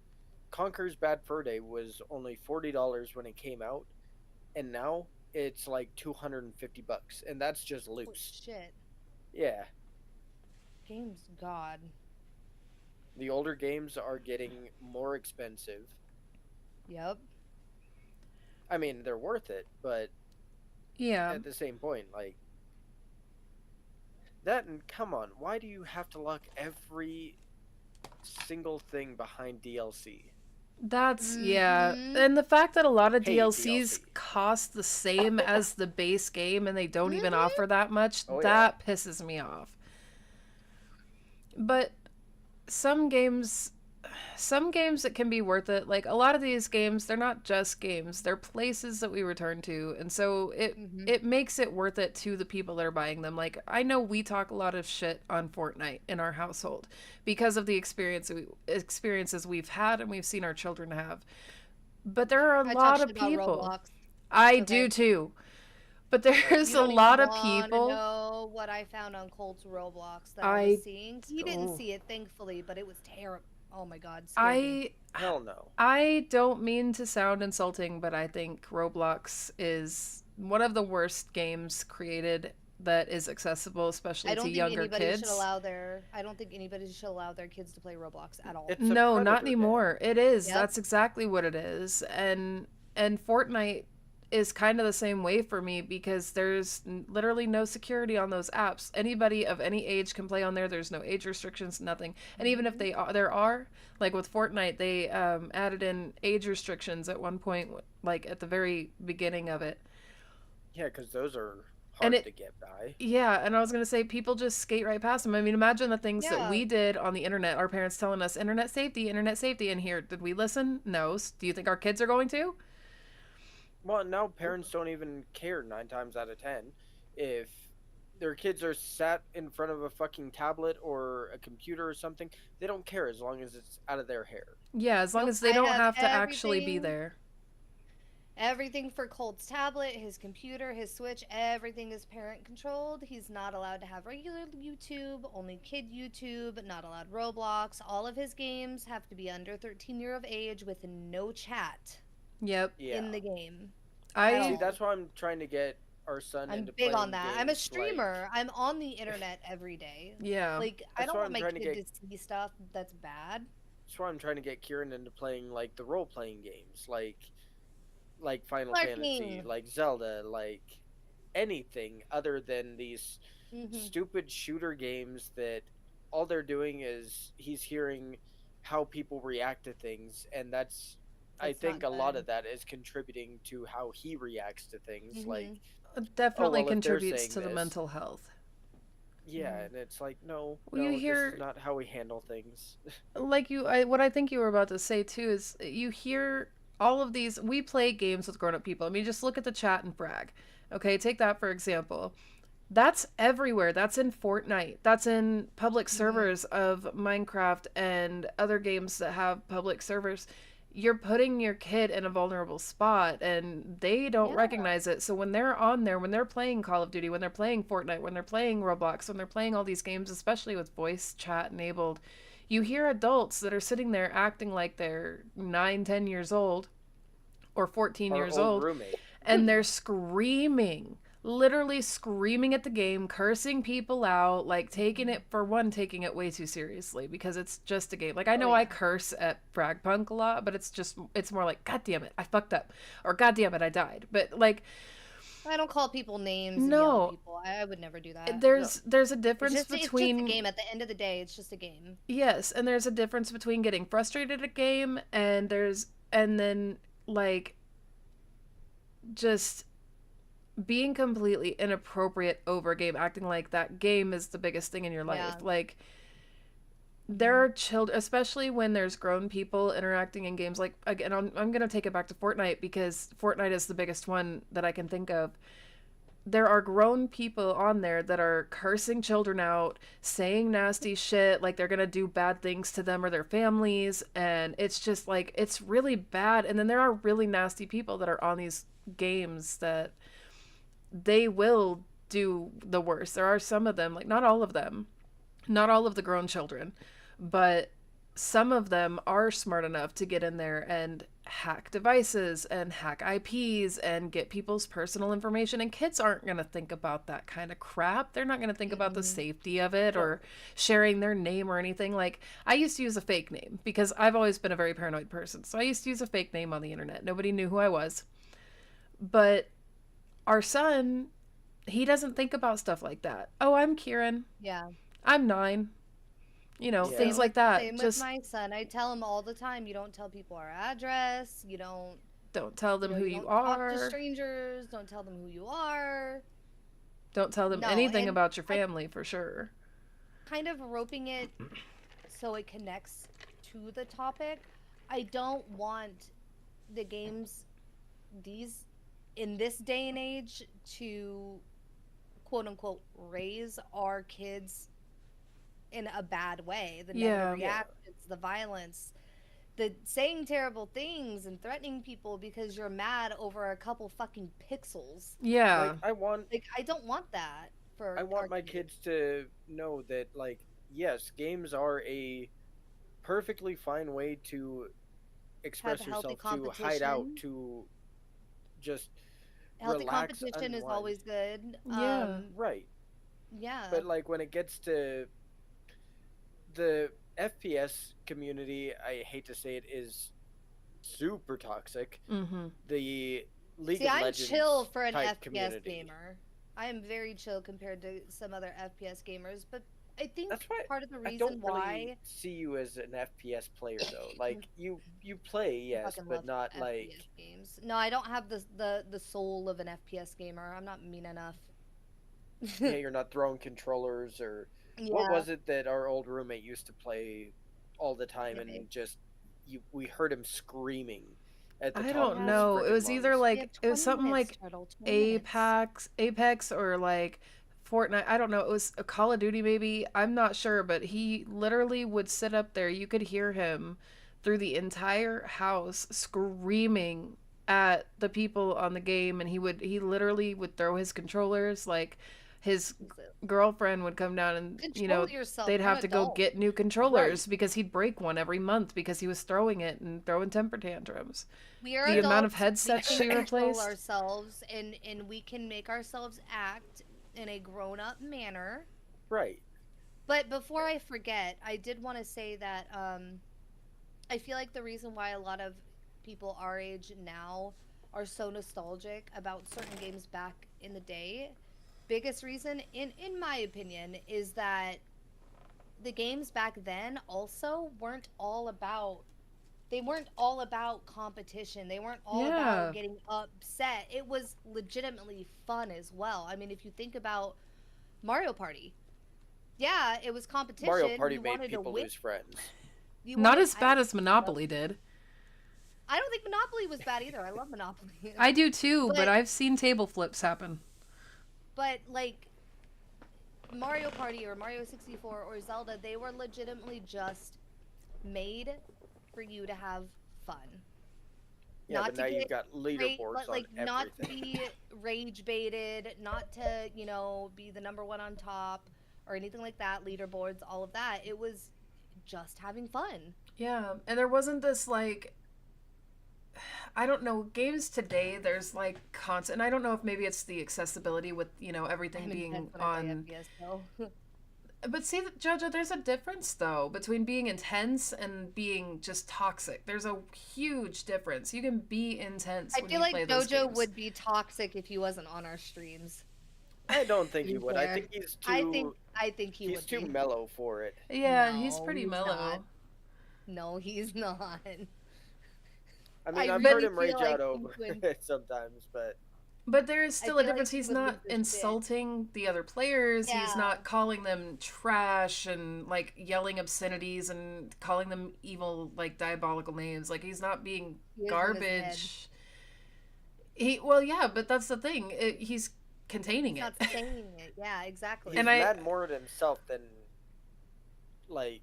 Conker's Bad Fur Day was only $40 when it came out, and now it's like $250, and that's just Holy loose. shit. Yeah, Games God. the older games are getting more expensive. Yep. I mean, they're worth it, but yeah, at the same point, like that. And come on, why do you have to lock every single thing behind DLC? yeah. Mhm. And the fact that a lot of Paid DLCs DLC. cost the same as the base game and they don't even Mhm. offer that much, Oh yeah. that pisses me off. But some games some games that can be worth it, like a lot of these games, they're not just games, they're places that we return to, and so Mhm. it makes it worth it to the people that are buying them. Like, I know we talk a lot of shit on Fortnite in our household because of the experiences we've had and we've seen our children have, but there are a I talk lot shit of about people. Roblox. I It's do okay. too, but Like there's You a don't even lot of want to people. know what I found on Colt's Roblox that I was I seeing. He didn't oh, see it, thankfully, but it was terrible. Oh my God, scared me. I hell no. I don't mean to sound insulting, but I think Roblox is one of the worst games created that is accessible, I especially to don't think younger anybody should kids. allow their. I don't think anybody should allow their kids to play Roblox at all. It's a No, not predator game. anymore. It is. Yep. That's exactly what it is. And Fortnite is kind of the same way for me because there's literally no security on those apps. Anybody of any age can play on there. There's no age restrictions, nothing. And even if Mhm. they are, there are, like with Fortnite, they added in age restrictions at one point, like at the very beginning of it. Yeah, because those are And hard it to get by. Yeah, and I was gonna say people just skate right past them. I mean, imagine the things that Yeah. we did on the internet. Our parents telling us internet safety. And here, did we listen? No. Do you think our kids are going to? Well, now parents don't even care 9 times out of 10 if their kids are sat in front of a fucking tablet or a computer or something. They don't care as long as it's out of their hair. Yeah, as long Nope. as they I don't have have to actually be everything. there. Everything for Colt's tablet, his computer, his Switch, everything is parent controlled. He's not allowed to have regular YouTube, only kid YouTube, not allowed Roblox. All of his games have to be under 13 year of age with no chat Yep. Yeah. in the game at I See, all. that's why I'm trying to get our son I'm into big on playing that. I'm a games like. streamer. I'm on the internet every day. yeah. Like, I That's don't why want I'm my trying to kid get. to see stuff that's bad. That's why I'm trying to get Kieran into playing like the role playing games, like Final Fantasy, Larking. like Zelda, like anything other than these Hmm. stupid shooter games that all they're doing is he's hearing how people react to things, and that's I That's not think a lot good. of that is contributing to how he reacts to things. Like, Hmm. It oh definitely well, if they're contributes saying to the this, mental health. yeah, Hmm. and it's like no, Well, you no, this is hear not how we handle things. what I think you were about to say too is you hear all of these, we play games with grown-up people. I mean, just look at the chat and Frag. Okay, take that for example. That's everywhere. That's in Fortnite. That's in public servers of Minecraft and other games that have public servers. You're putting your kid in a vulnerable spot and they don't recognize it. So when they're on there, when they're playing Call of Duty, when they're playing Fortnite, when they're playing Roblox, when they're playing all these games, especially with voice chat enabled, you hear adults that are sitting there acting like they're 9, 10 years old or 14 Our years old old, roommate. and they're screaming, literally screaming at the game, cursing people out, like taking it way too seriously because it's just a game. Like I know I curse at Fragpunk a lot, but it's more like, God damn it, I fucked up, or God damn it, I died. But like, I don't call people names and yell at people. I would never do that. There's a difference between... It's just a game. At the end of the day, it's just a game. Yes, and there's a difference between getting frustrated at a game and then like just being completely inappropriate over a game, acting like that game is the biggest thing in your life. Like there are children, especially when there's grown people interacting in games. Like, again, I'm going to take it back to Fortnite because Fortnite is the biggest one that I can think of. There are grown people on there that are cursing children out, saying nasty shit, like they're going to do bad things to them or their families. And it's just like, it's really bad. And then there are really nasty people that are on these games that they will do the worst. There are some of them, like not all of them, not all of the grown children, but some of them are smart enough to get in there and hack devices and hack IPs and get people's personal information. And kids aren't going to think about that kind of crap. They're not going to think about the safety of it or sharing their name or anything. Like, I used to use a fake name because I've always been a very paranoid person. So I used to use a fake name on the internet. Nobody knew who I was. But our son, he doesn't think about stuff like that. Oh, I'm Kieran. Yeah. I'm 9. You know, things like that. Same with my son. I tell him all the time, you don't tell people our address. You don't tell them who you are. Talk to strangers. Don't tell them who you are. Don't tell them anything about your family, for sure. Kind of roping it so it connects to the topic. I don't want the games in this day and age to quote unquote raise our kids in a bad way. The negative reactions, the violence, the saying terrible things and threatening people because you're mad over a couple fucking pixels. Yeah. Like, I don't want that for I want my kids to know that, like, yes, games are a perfectly fine way to express yourself, to hide out, to just healthy relax, competition unwind. is always good. Right. Yeah. But like when it gets to the FPS community, I hate to say it, is super toxic. The League of Legends I'm chill for an type FPS community. gamer. I am very chill compared to some other FPS gamers, but I think that's why part of the reason I don't why really see you as an FPS player though. Like you play, yes, but not FPS like games. No, I don't have the soul of an FPS gamer. I'm not mean enough. yeah, you're not throwing controllers or what was it that our old roommate used to play all the time and we heard him screaming at the top. I don't know. It was either like it was something like Apex or like Fortnite. I don't know. It was a Call of Duty maybe. I'm not sure, but he literally would sit up there. You could hear him through the entire house screaming at the people on the game, and he literally would throw his controllers. Like his girlfriend would come down and they'd have to go get new controllers because he'd break one every month because he was throwing it and throwing temper tantrums. We are the adults, amount of headsets she replaced ourselves and we can make ourselves act in a grown-up manner. Right. But before I forget, I did want to say that I feel like the reason why a lot of people our age now are so nostalgic about certain games back in the day, biggest reason in my opinion is that the games back then also weren't all about competition. They weren't all about getting upset. It was legitimately fun as well. I mean, if you think about Mario Party, it was competition. Mario Party made people lose friends. Not as bad as Monopoly did. I don't think Monopoly was bad either. I love Monopoly. I do too, but But- I've seen table flips happen. But like Mario Party or Mario 64 or Zelda, they were legitimately just made for you to have fun. Yeah, Not but to now get you've got leaderboards like on not to everything. be rage baited, not to, be the number one on top or anything like that, leaderboards, all of that. It was just having fun. Yeah, and there wasn't this like, I don't know, games today, there's like constant, and I don't know if maybe it's the accessibility with, everything I'm being intense when I play on. FPS though. But see, Jojo, there's a difference though between being intense and being just toxic. There's a huge difference. You can be intense I when feel you like play those Jojo games. would be toxic if he wasn't on our streams. I don't think To he be would. I fair. think he's too. I think he he's would too be. mellow for it. Yeah, he's No, pretty he's mellow. not. No, he's not. I mean, I I've really heard him rage feel like out he over would- it sometimes, but But there is still a feel like difference. he He's would not lose his shit. insulting the other players. He's Yeah. not calling them trash and like yelling obscenities and calling them evil, like diabolical names. Like he's not being He is in his garbage. Yeah, but that's the thing. He's containing He's it. not saying it. Yeah, exactly. he's And I- mad more at himself than like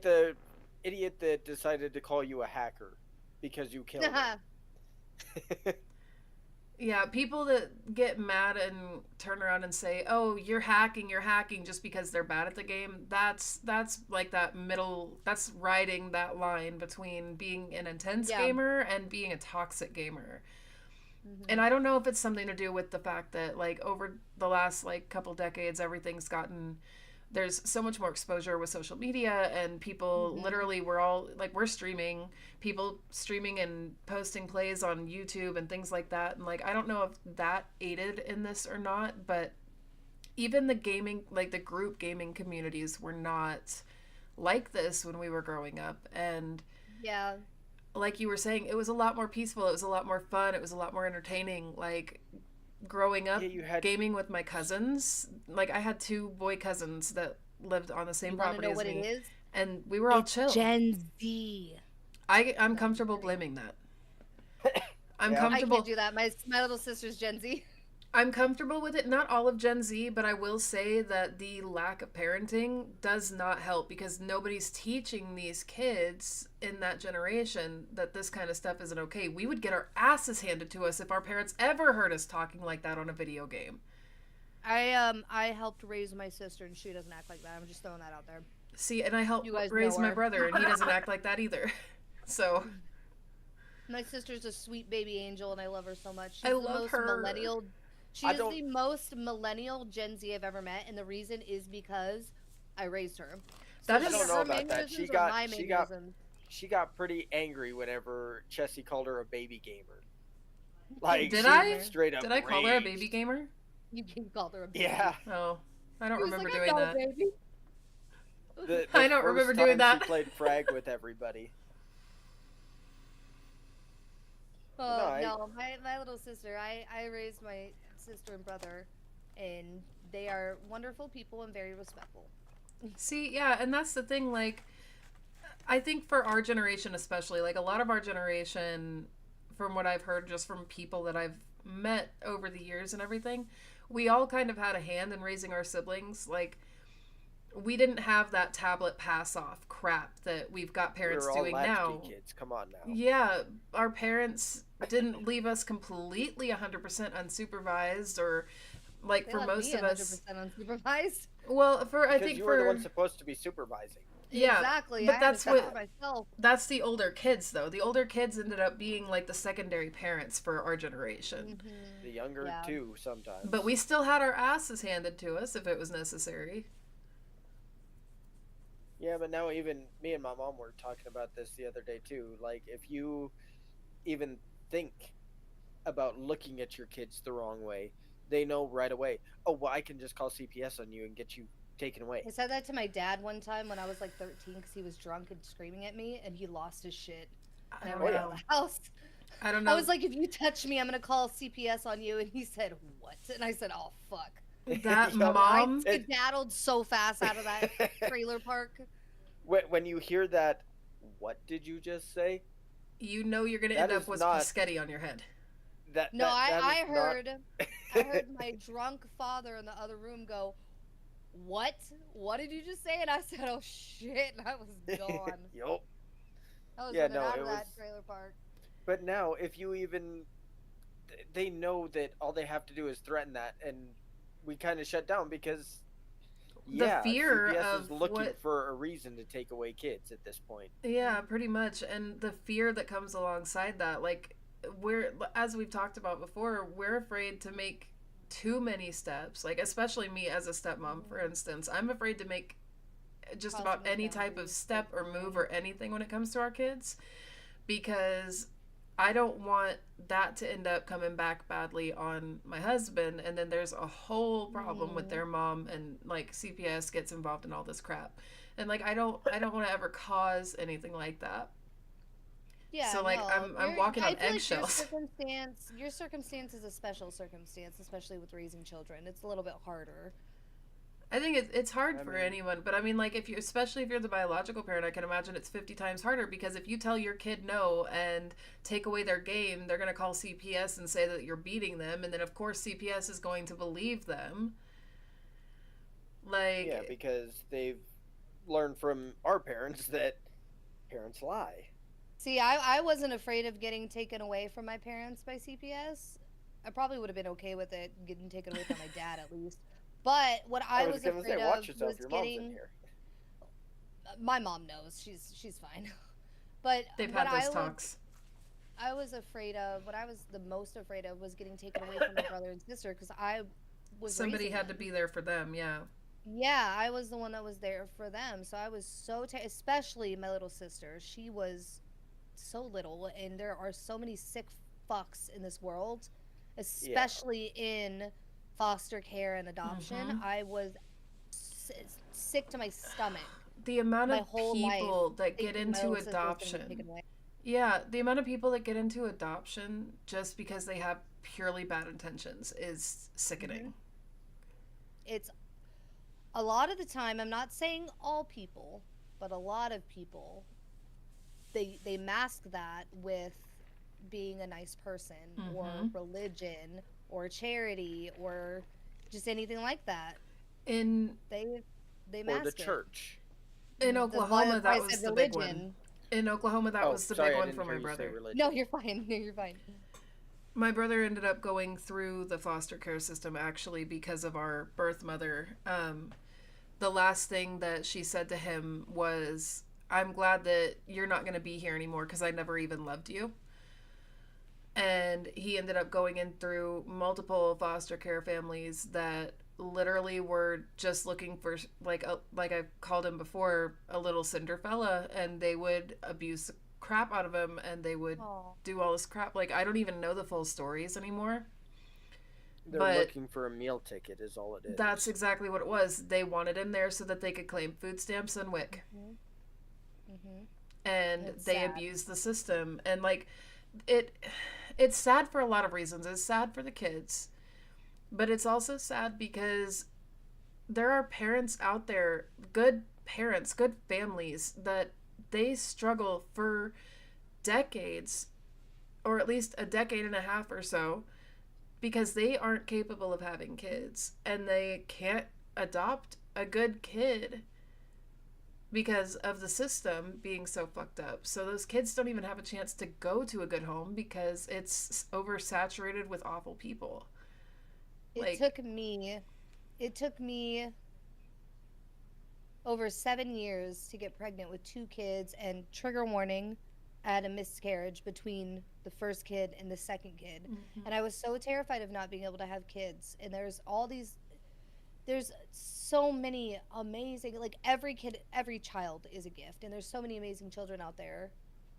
the idiot that decided to call you a hacker because you killed him. Yeah, people that get mad and turn around and say, "Oh, you're hacking just because they're bad at the game." That's like that middle. That's riding that line between being an intense Yeah. gamer and being a toxic gamer. Mhm. And I don't know if it's something to do with the fact that like over the last like couple decades, there's so much more exposure with social media and people Mhm. literally we're streaming, people streaming and posting plays on YouTube and things like that. And like I don't know if that aided in this or not, but even the gaming, like the group gaming communities were not like this when we were growing up. And Yeah. like you were saying, it was a lot more peaceful, it was a lot more fun, it was a lot more entertaining. Like growing up, Yeah, you had- gaming with my cousins, like I had two boy cousins that lived on the same You want to property know as what me, it is? and we were all It's chill. Gen Z. I'm comfortable blaming that. I'm Yeah. I comfortable. can't do that. My little sister's Gen Z. I'm comfortable with it. Not all of Gen Z, but I will say that the lack of parenting does not help because nobody's teaching these kids in that generation that this kind of stuff isn't okay. We would get our asses handed to us if our parents ever heard us talking like that on a video game. I helped raise my sister and she doesn't act like that. I'm just throwing that out there. See, and I helped You guys raise know my her. brother, and he doesn't act like that either. So My sister's a sweet baby angel and I love her so much. She's I the love most her. millennial. She I is don't- the most millennial Gen Z I've ever met, and the reason is because I raised her. That So is- I don't know her about that. mannerisms are my mannerisms. She got pretty angry whenever Chessie called her a baby gamer. Like Did she I? straight up Did I call her a raged. baby gamer? You can call her a baby. Yeah. Oh, I don't She was remember like, doing "I know, that. baby." The I don't first remember time doing that. She played frag with everybody. Oh No, no, my little sister. I raised my sister and brother, and they are wonderful people and very respectful. See, yeah, and that's the thing, like, I think for our generation especially, like a lot of our generation, from what I've heard just from people that I've met over the years and everything, we all kind of had a hand in raising our siblings. Like, we didn't have that tablet pass off crap that we've got parents we were all doing latchkey now. kids. Come on now. Yeah, our parents didn't leave us completely 100% unsupervised, or like They for let most me of us. 100% unsupervised. Well, for I Because think you were the for one supposed to be supervising. yeah, Exactly. but I that's had to what for myself. that's the older kids though. The older kids ended up being like the secondary parents for our generation. Mhm. The younger Yeah. too sometimes. But we still had our asses handed to us if it was necessary. Yeah, but now even me and my mom were talking about this the other day too. Like, if you even think about looking at your kids the wrong way, they know right away. Oh, well, I can just call CPS on you and get you taken away. I said that to my dad one time when I was like 13 because he was drunk and screaming at me, and he lost his shit. I And I don't ran yeah. out know. of the house. I don't know. I was like, if you touch me, I'm gonna call CPS on you. And he said, what? And I said, oh fuck. that Yeah. mom. I skedaddled so fast out of that trailer park. When you hear that, what did you just say? you know you're going to That end up is with not spaghetti on your head. No, that I is not. heard I heard my drunk father in the other room go, "What? What did you just say?" And I said, "Oh shit," and I was gone. Yup. I was Yeah, running no, out it of was. that trailer park. But now, if you even, they know that all they have to do is threaten that, and we kind of shut down because, The yeah, fear CPS of is looking what, for a reason to take away kids at this point. yeah, pretty much. And the fear that comes alongside that, like, we're, as we've talked about before, we're afraid to make too many steps. Like, especially me as a stepmom, for instance, I'm afraid to make just Cross about those any type of boundaries, step or move definitely. or anything when it comes to our kids, because I don't want that to end up coming back badly on my husband, and then there's a whole problem with Mm-hmm. their mom, and like CPS gets involved in all this crap, and like I don't want to ever cause anything like that. Yeah, So like no, I'm you're. walking I on feel like eggshells. your circumstance is a special circumstance, especially with raising children. It's a little bit harder. I think it's hard I for mean, anyone, but I mean, like, if you, especially if you're the biological parent, I can imagine it's 50 times harder, because if you tell your kid no and take away their game, they're going to call CPS and say that you're beating them. And then, of course, CPS is going to believe them. yeah, Like, because they've learned from our parents that parents lie. See, I wasn't afraid of getting taken away from my parents by CPS. I probably would have been okay with it getting taken away from my dad at least. But what I I was was gonna say, afraid watch of yourself. was Your mom's in getting here. my mom knows she's fine. But they've what had those talks. I was afraid of, what I was the most afraid of was getting taken away from my brother and sister because I was Somebody raising had to them. be there for them, yeah. Yeah, I was the one that was there for them. So I was so especially my little sister. She was so little, and there are so many sick fucks in this world, Yeah, especially in foster care and adoption. Hmm. I was sick to my stomach The amount my of whole life people that get thinking my into little sister was going to get taken adoption. away. Yeah, the amount of people that get into adoption just because they have purely bad intentions is Hmm. sickening. It's a lot of the time, I'm not saying all people, but a lot of people, they mask that with being a nice person or Hmm. religion or charity or just anything like that. In They they or the mask it. church. in That's why Oklahoma, I that said was the big one. religion. In Oklahoma, that Oh, was the big sorry, I one didn't for hear my you say brother. No, religion. you're fine. No, you're fine. My brother ended up going through the foster care system actually because of our birth mother. The last thing that she said to him was, "I'm glad that you're not going to be here anymore because I never even loved you." And he ended up going in through multiple foster care families that literally were just looking for, like I called him before, a little cinder fella, and they would abuse the crap out of him, and they would Oh. do all this crap. Like, I don't even know the full stories anymore, They're but looking for a meal ticket, is all it that's is. exactly what it was. They wanted him there so that they could claim food stamps and WIC, Mhm. Mhm. and It's they sad. abused the system. And like, it it's sad for a lot of reasons. It's sad for the kids, but it's also sad because there are parents out there, good parents, good families, that they struggle for decades, or at least a decade and a half or so, because they aren't capable of having kids, and they can't adopt a good kid because of the system being so fucked up. So those kids don't even have a chance to go to a good home because it's oversaturated with awful people. It Like, took me it took me over 7 years to get pregnant with two kids, and trigger warning, I had a miscarriage between the first kid and the second kid. And I was so terrified of not being able to have kids. And there's so many amazing, like, every kid, every child is a gift, and there's so many amazing children out there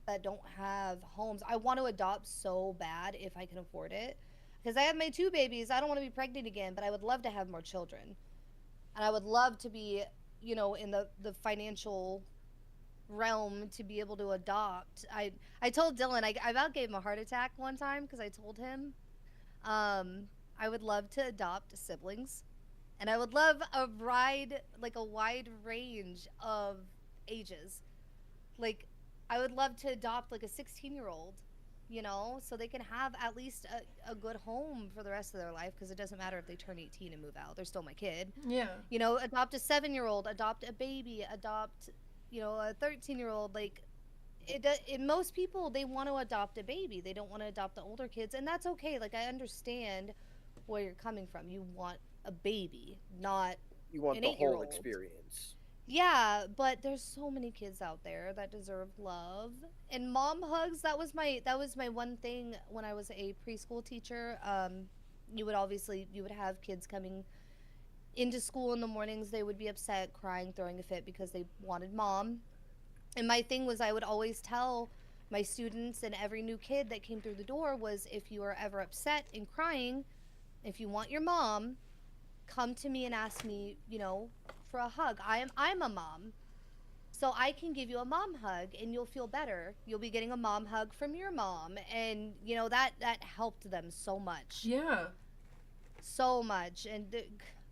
that don't have homes. I want to adopt so bad if I can afford it, because I have my two babies. I don't want to be pregnant again, but I would love to have more children, and I would love to be, in the financial realm to be able to adopt. I told Dylan, I about gave him a heart attack one time because I told him, um I would love to adopt siblings, and I would love a wide range of ages. Like, I would love to adopt like a 16-year-old, so they can have at least a good home for the rest of their life, because it doesn't matter if they turn 18 and move out. They're still my kid. Yeah. Adopt a 7-year-old, adopt a baby, adopt, a 13-year-old. Like, most people, they want to adopt a baby. They don't want to adopt the older kids, and that's okay. Like, I understand where you're coming from. You want a baby, not You want an the 8-year-old. whole experience. Yeah, but there's so many kids out there that deserve love and mom hugs. That was my one thing when I was a preschool teacher. You would have kids coming into school in the mornings. They would be upset, crying, throwing a fit because they wanted mom. And my thing was, I would always tell my students and every new kid that came through the door was, if you are ever upset and crying, if you want your mom, come to me and ask me, for a hug. I'm a mom, so I can give you a mom hug and you'll feel better. You'll be getting a mom hug from your mom, and that helped them so much. Yeah. So much. And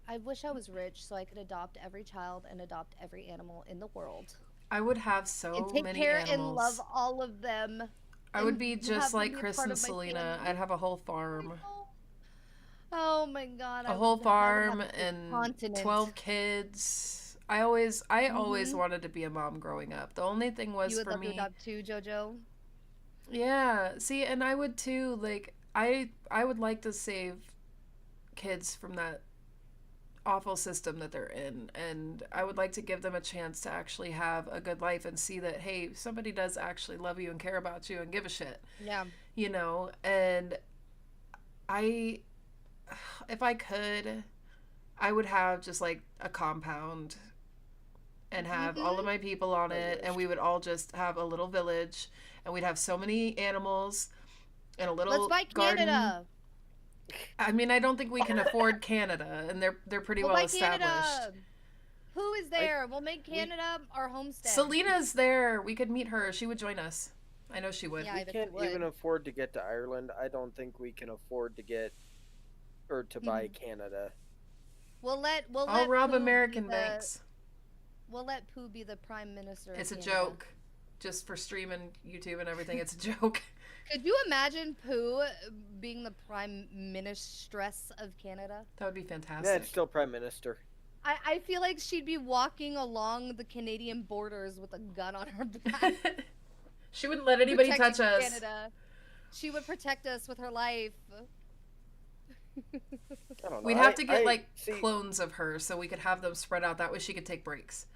I wish I was rich so I could adopt every child and adopt every animal in the world. I would have so and take many care animals. and love all of them. I would be just like Chris and Selena. I'd have a whole farm. Oh my god. A whole farm and 12 kids. I always wanted to be a mom growing up. The only thing was, for me, you would love to adopt too, JoJo? Yeah. See, and I would too. Like, I would like to save kids from that awful system that they're in, and I would like to give them a chance to actually have a good life and see that, hey, somebody does actually love you and care about you and give a shit. Yeah. And if I could, I would have just like a compound and have all of my people on it, and we would all just have a little village, and we'd have so many animals and a little Let's buy garden. Canada. I mean, I don't think we can afford Canada, and they're pretty well established. Canada. Who is there? We'll make Canada our homestead. Selena's there. We could meet her. She would join us. I know she would. Yeah, We can't even afford to get to Ireland. I don't think we can afford to get or to buy Canada. I'll rob American banks. We'll let Pooh be the prime minister. It's a joke, just for streaming YouTube and everything. It's a joke. Could you imagine Pooh being the prime ministress of Canada? That would be fantastic. Yeah, it's still prime minister. I feel like she'd be walking along the Canadian borders with a gun on her back. She wouldn't let anybody touch us. Canada. She would protect us with her life. I don't know. We'd have to get clones of her so we could have them spread out. That way she could take breaks.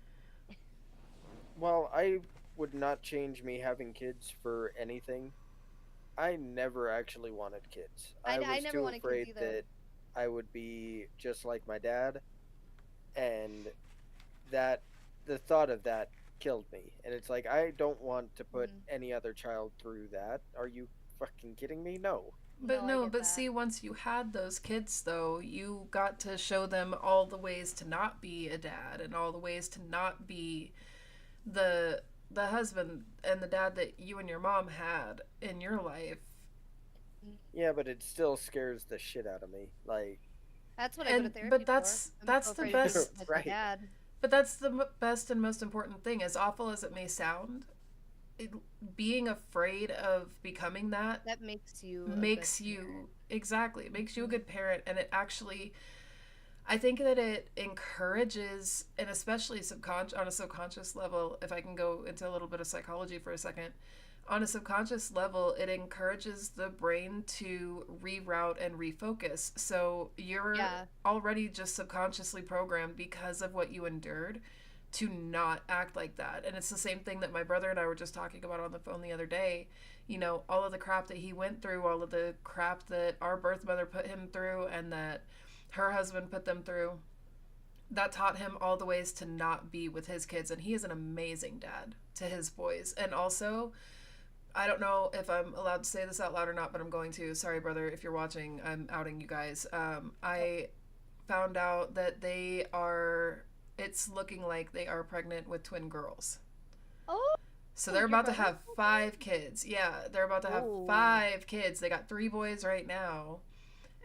Well, I would not change me having kids for anything. I never actually wanted kids. I was never too wanted afraid kids either. that I would be just like my dad, and that the thought of that killed me. And it's like, I don't want to put any other child through that. Are you fucking kidding me? No. But see, once you had those kids, though, you got to show them all the ways to not be a dad and all the ways to not be the husband and the dad that you and your mom had in your life. Yeah, but it still scares the shit out of me. Like, that's what I go to therapy but that's the best. Right. Dad. But that's the best and most important thing. As awful as it may sound, being afraid of becoming that makes you exactly, it makes you a good parent. And it actually, I think that it encourages, and especially on a subconscious level, if I can go into a little bit of psychology for a second, on a subconscious level, it encourages the brain to reroute and refocus. So you're already just subconsciously programmed because of what you endured to not act like that. And it's the same thing that my brother and I were just talking about on the phone the other day. All of the crap that he went through, all of the crap that our birth mother put him through and that her husband put them through, that taught him all the ways to not be with his kids. And he is an amazing dad to his boys. And also, I don't know if I'm allowed to say this out loud or not, but I'm going to. Sorry, brother, if you're watching, I'm outing you guys. I found out that it's looking like they are pregnant with twin girls. Oh. So they're about to have 5 kids. Yeah, they're about to have 5 kids. They got 3 boys right now.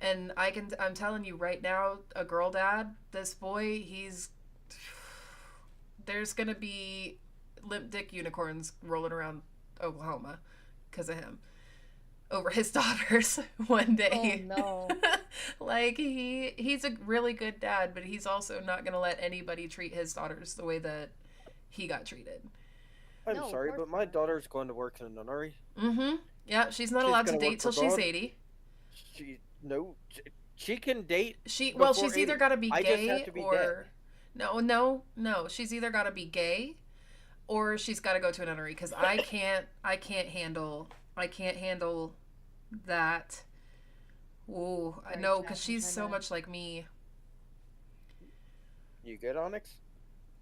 And I'm telling you right now, a girl dad, this boy, there's going to be limp dick unicorns rolling around Oklahoma because of him over his daughters one Oh day. no. Like he's a really good dad, but he's also not going to let anybody treat his daughters the way that he got treated. I'm No, of sorry, course but my not. daughter's going to work in a nunnery. Mm-hmm. Yeah, she's not She's allowed to going to date work for till she's God. 80. She no, she can date She's before either 80. got to be I just have gay to be dead. or no. She's either got to be gay or she's got to go to a nunnery because I can't handle that. Ooh, I Sorry, know chat. because I'm she's trying so to. much like me. You good, Onyx?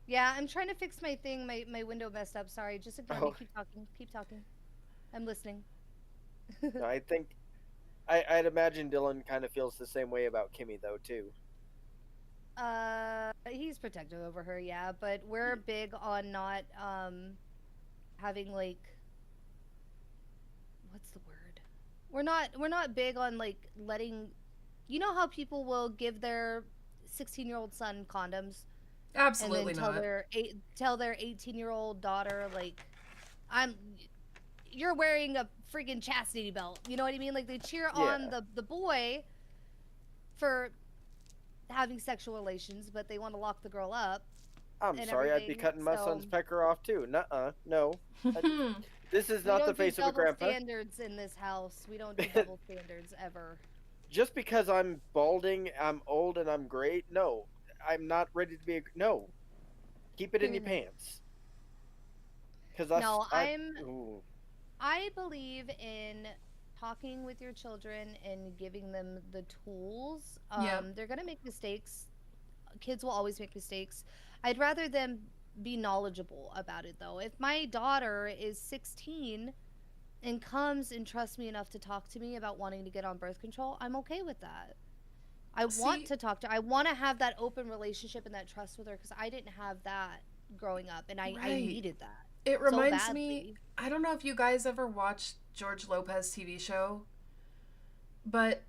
Yeah, I'm trying to fix my thing. My window messed up. Sorry. Just ignore me. Oh, Keep talking. Keep talking. I'm listening. no, I think I'd imagine Dylan kind of feels the same way about Kimmy though too. He's protective over her, yeah, but we're big on not having like what's the word? We're not big on like letting you know how people will give their 16-year-old son condoms and then Absolutely not. tell their 18-year-old daughter like I'm you're wearing a freaking chastity belt. You know what I mean? Like they cheer on Yeah. the boy for having sexual relations, but they want to lock the girl up I'm and sorry, I'd be everything. cutting my So son's pecker off too. Nuh-uh, no. I, this is we not the don't do face of a double grandpa. standards in this house. We don't do double standards ever. Just because I'm balding, I'm old, and I'm great. No, I'm not ready to be. No, keep it in your pants. Cause No, I. Ooh. I believe in talking with your children and giving them the tools. Yep. They're gonna make mistakes. Kids will always make mistakes. I'd rather them be knowledgeable about it though. If my daughter is 16 and comes and trusts me enough to talk to me about wanting to get on birth control, I'm okay with that. I want See, to talk to I want to have that open relationship and that trust with her because I didn't have that growing up and I right. needed that It so reminds me, badly. I don't know if you guys ever watched George Lopez TV show, but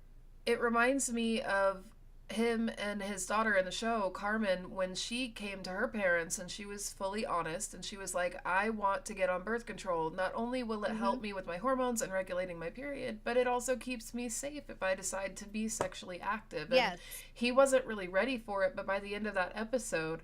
it reminds me of him and his daughter in the show, Carmen, when she came to her parents and she was fully honest and she was like, I want to get on birth control. Not only will it Hmm. help me with my hormones and regulating my period, but it also keeps me safe if I decide to be sexually active. And Yes. he wasn't really ready for it, but by the end of that episode,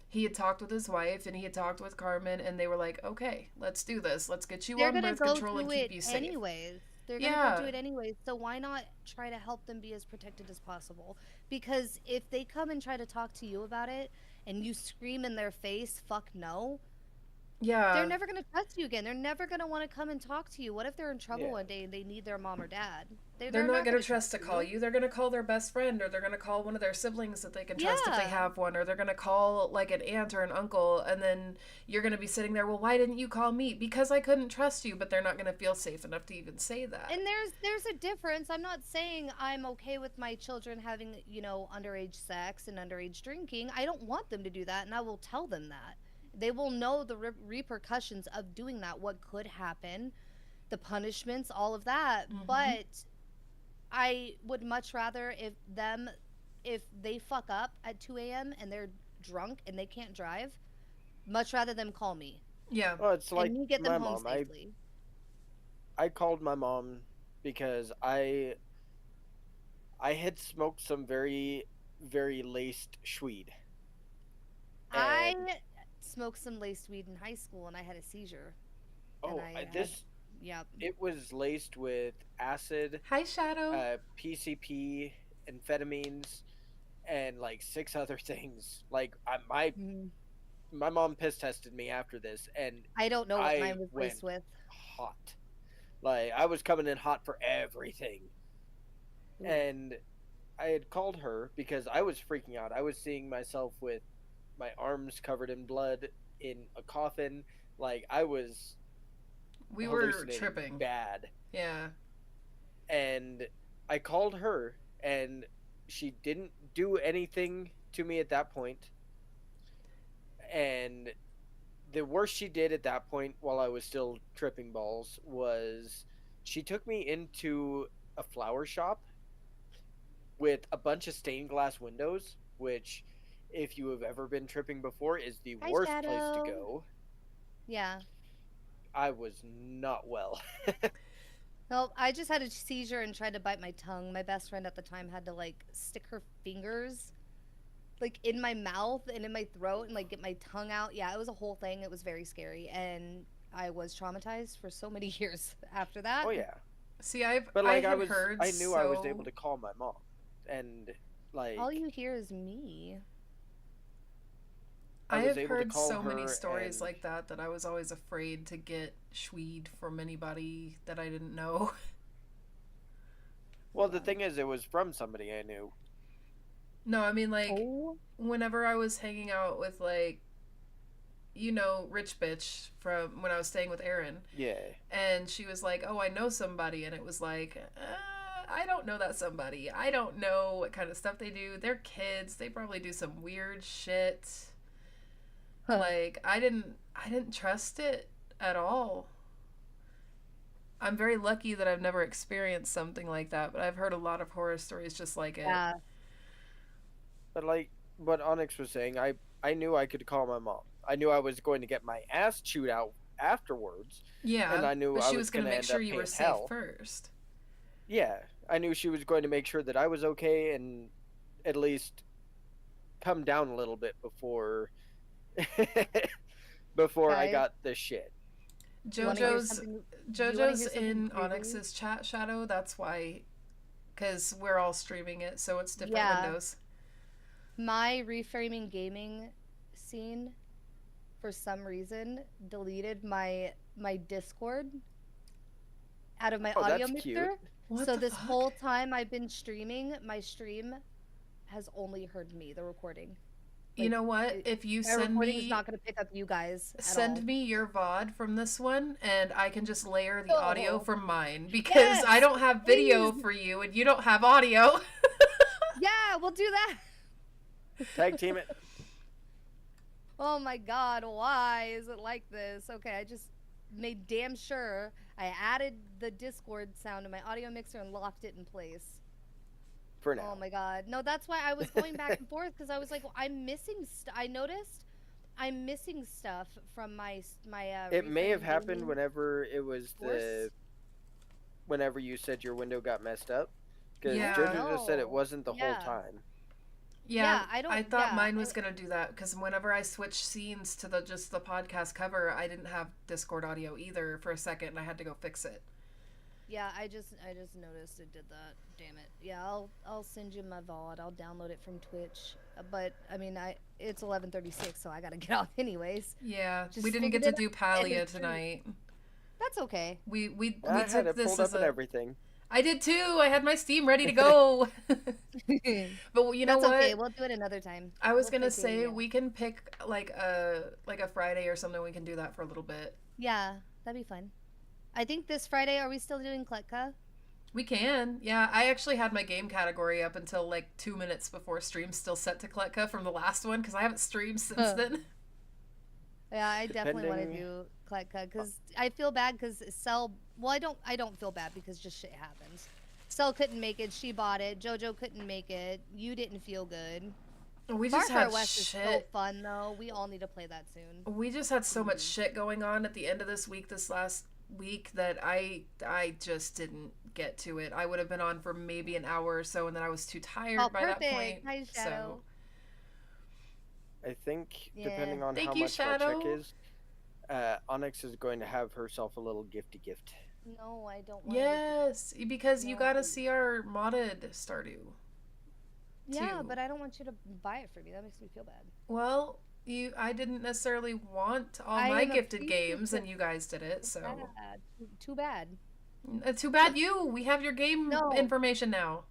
he had talked with his wife and he had talked with Carmen, and they were like, okay, let's do this. Let's get you They're on going to birth go control and through keep it you safe. anyways. They're going to go Yeah. through it anyways. So why not try to help them be as protected as possible? Because if they come and try to talk to you about it and you scream in their face, fuck no, they're Yeah. never going to trust you again. They're never going to want to come and talk to you. What if they're in trouble Yeah. one day and they need their mom or dad? They're They're not not going going to to trust trust to call you. you. They're going to call their best friend, or they're going to call one of their siblings that they can trust if they Yeah. have one, or they're going to call like an aunt or an uncle, and then you're going to be sitting there, well, why didn't you call me? Because I couldn't trust you, but they're not going to feel safe enough to even say that. And there's a difference. I'm not saying I'm okay with my children having, underage sex and underage drinking. I don't want them to do that, and I will tell them that. They will know the repercussions of doing that, what could happen, the punishments, all of that. Mm-hmm. But I would much rather if they fuck up at 2 a.m. and they're drunk and they can't drive, much rather them call me Yeah. Well, it's and like me get them my home mom. I safely. I called my mom because I had smoked some very laced Schweed, I and smoked some laced weed in high school and I had a seizure. And oh, I had, this yep. it was laced with acid, Hi, Shadow. PCP, amphetamines, and like six other things. Like Mhm. my mom piss tested me after this, and I don't know what I mine was went laced with. hot. Like I was coming in hot for everything, Ooh. and I had called her because I was freaking out. I was seeing myself with my arms covered in blood in a coffin. Like I was We were hallucinating tripping. bad. Yeah. And I called her, and she didn't do anything to me at that point. And the worst she did at that point, while I was still tripping balls, was she took me into a flower shop with a bunch of stained glass windows, which, if you have ever been tripping before, is the Hi, worst place to Shadow. go. Yeah. I was not well. No, I just had a seizure and tried to bite my tongue. My best friend at the time had to like stick her fingers like in my mouth and in my throat and like get my tongue out. Yeah, it was a whole thing. It was very scary and I was traumatized for so many years after that. Oh yeah. See, But I like had heard I knew I was so able to call my mom, and like All you hear is me. I I was have able to heard call so many her, stories and like that I was always afraid to get schweed from anybody that I didn't know. well, the thing is, it was from somebody I knew. No, I mean like Oh, whenever I was hanging out with like Rich Bitch from when I was staying with Erin, Yeah. and she was like, "Oh, I know somebody," and it was like, I don't know that somebody. I don't know what kind of stuff they do. They're kids. They probably do some weird shit. huh. Like I didn't trust it at all. I'm very lucky that I've never experienced something like that, but I've heard a lot of horror stories just like it. Yeah. But like what Onyx was saying, I knew I could call my mom. I knew I was going to get my ass chewed out afterwards, and Yeah, I knew but I she was was going going to to make end sure up you were paying safe hell. first. Yeah, I knew she was going to make sure that I was okay and at least come down a little bit before before I Guys, got the shit. you want to hear JoJo's something? Do you want to JoJo's hear something in crazy? Onyx's chat shadow. That's why, because we're all streaming it, so it's different Yeah. windows. My reframing gaming scene for some reason deleted my Discord out of my Oh, audio that's cute. mixer. What So the this fuck? whole time I've been streaming, my stream has only heard me, the recording. You Like know what? If you my recording is not going to pick up you guys at send all. me your VOD from this one, and I can just layer the audio Oh, from mine because I yes, don't have video please. for you and you don't have audio. Yeah, we'll do that. Tag team it. Oh my God, why is it like this? Okay, I just made damn sure I added the Discord sound to my audio mixer and locked it in place. For Oh now. my God. No, that's why I was going back and forth because I was like, well, I'm missing. I noticed I'm missing stuff from my It may have reframing happened gaming whenever it was course. whenever you said your window got messed up, because Oh Yeah. JoJo just said it no. wasn't the whole Yeah. time. Yeah, Yeah, I I don't. thought Yeah, mine was gonna do that because whenever I switched scenes to the just the podcast cover, I didn't have Discord audio either for a second, and I had to go fix it. yeah. I just noticed it did that. Damn it. Yeah, I'll send you my VOD. I'll download it from Twitch. But I mean, it's 11:36, so I gotta get off anyways. Yeah, we Just didn't get figured to it do out and Palia it's true. tonight. That's okay. We I had took it this pulled as up and a. everything. I did too. I had my Steam ready to go. But you know That's okay. what? We'll do it another time. I was We'll gonna play say Palia. we can pick like a Friday or something. We can do that for a little bit. Yeah, that'd be fun. I think this Friday, are we still doing Kletka? We can. Yeah, I actually had my game category up until like 2 minutes before stream, still set to Kletka from the last one because I haven't streamed since Huh. then. Yeah, I definitely want to Depending. do Kletka because I feel bad because Cell. Well, I don't feel bad because just shit happens. Cell couldn't make it. She bought it. JoJo couldn't make it. You didn't feel good. We Far just Far had West is so shit. fun though. We all need to play that soon. We just had so much Mhm. shit going on at the end of this last week that I just didn't get to it. I would have been on for maybe an hour or so, and then I was too tired Oh, by that point. perfect. Hi, Shadow. I think Yeah. depending on Thank how you, much my Shadow. check is, Onyx is going to have herself a little gifty gift. No, I don't want Yes, because you No. gotta see our modded Stardew. Yeah, too. but I don't want you to buy it for me. That makes me feel bad. Well, I didn't necessarily want all I my am gifted games, appreciative. and you guys did it. So Bad. Too bad. too bad you. We have your game No. information now.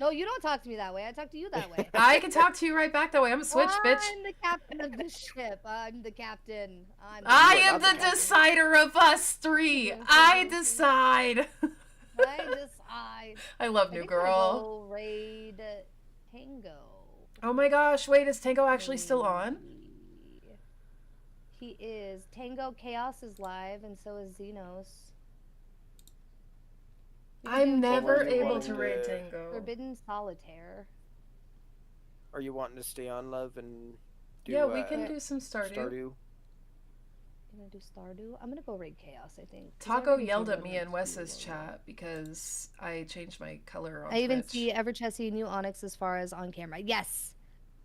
No, you don't talk to me that way. I talk to you that way. I can talk to you right back that way. I'm a switch, bitch. I'm the captain of the ship. I'm the captain. I You are am not the the captain. decider of us three. I decide. I decide. I love I New think I'll Girl. go raid Tango. Oh my gosh, wait, is Tango actually still on? He is. Tango Chaos is live, and so is Xenos. We can I'm do never Tango able wanting to raid to- Tango. Forbidden Solitaire. Are you wanting to stay on, love, and do Yeah, we can do some Stardew. Stardew? gonna do Stardew. I'm gonna go raid Chaos, I think. 'cause Taco everybody yelled told at me me I'm in not Wes's too chat because I changed my color on I even Twitch. see Everchessie new Onyx as far as on camera. Yes,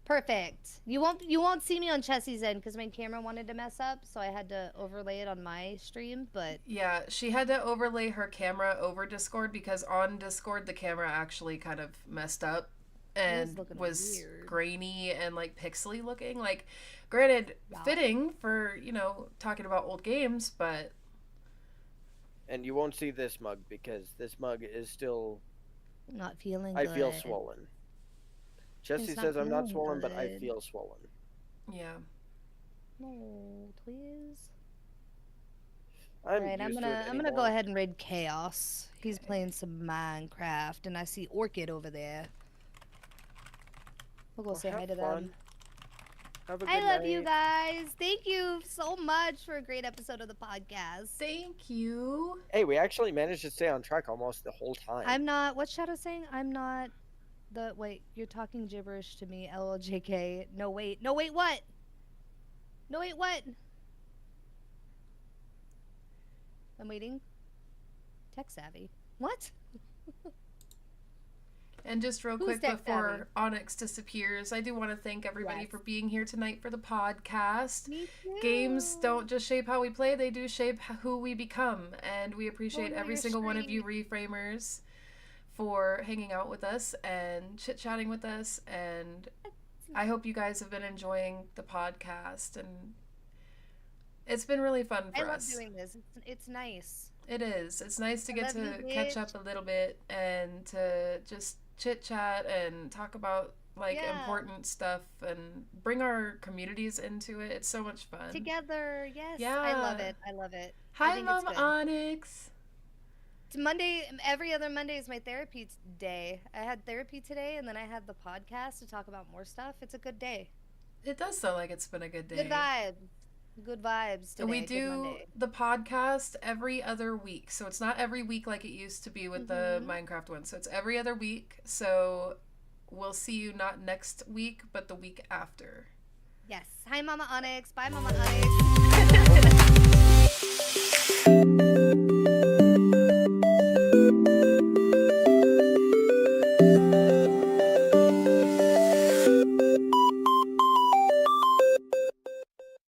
perfect. You won't see me on Chessie's end because my camera wanted to mess up, so I had to overlay it on my stream. But Yeah, she had to overlay her camera over Discord because on Discord the camera actually kind of messed up and looking was weird. grainy and like pixely looking. Like, granted, Yeah. fitting for, you know, talking about old games, but And you won't see this mug because this mug is still. Not feeling I good. feel swollen. Jessie It's not says I'm not feeling swollen, but I good. feel swollen. yeah. No, please. I'm Alright, I'm used to gonna it I'm gonna go anymore. ahead and raid Chaos. He's Okay. playing some Minecraft, and I see Orchid over there. We'll go Well, say hi have to fun. them. Have a good I love night. you guys. Thank you so much for a great episode of the podcast. Thank you. Hey, we actually managed to stay on track almost the whole time. I'm not. What's Shadow saying? I'm not. Wait, you're talking gibberish to me. LLJK. No wait. No wait. What? No wait. What? I'm waiting. Tech savvy. What? And just real Who's quick tech before savvy? Onyx disappears, I do want to thank everybody Yes. for being here tonight for the podcast. Me too. Games don't just shape how we play, they do shape who we become. And we appreciate no, every you're single one of you straight. reframers for hanging out with us and chit-chatting with us. And I hope you guys have been enjoying the podcast. And it's been really fun I for love us. doing this. It's nice. It is. It's nice to I get love to you, catch bitch. up a little bit and to just chit chat and talk about like Yeah. important stuff and bring our communities into it. It's so much fun. Together, yes. I love Yeah. it. I love it. I Hi, think it's Mom good. Onyx. It's Monday. Every other Monday is my therapy day. I had therapy today, and then I had the podcast to talk about more stuff. It's a good day. It does sound like it's been a good day. Good vibes. Good vibes today. And we Good do Monday. the podcast every other week. So it's not every week like it used to be with the Minecraft one. So it's every other week. So we'll see you not next week, but the week after. Yes. Hi, Mama Onyx. Bye, Mama Onyx.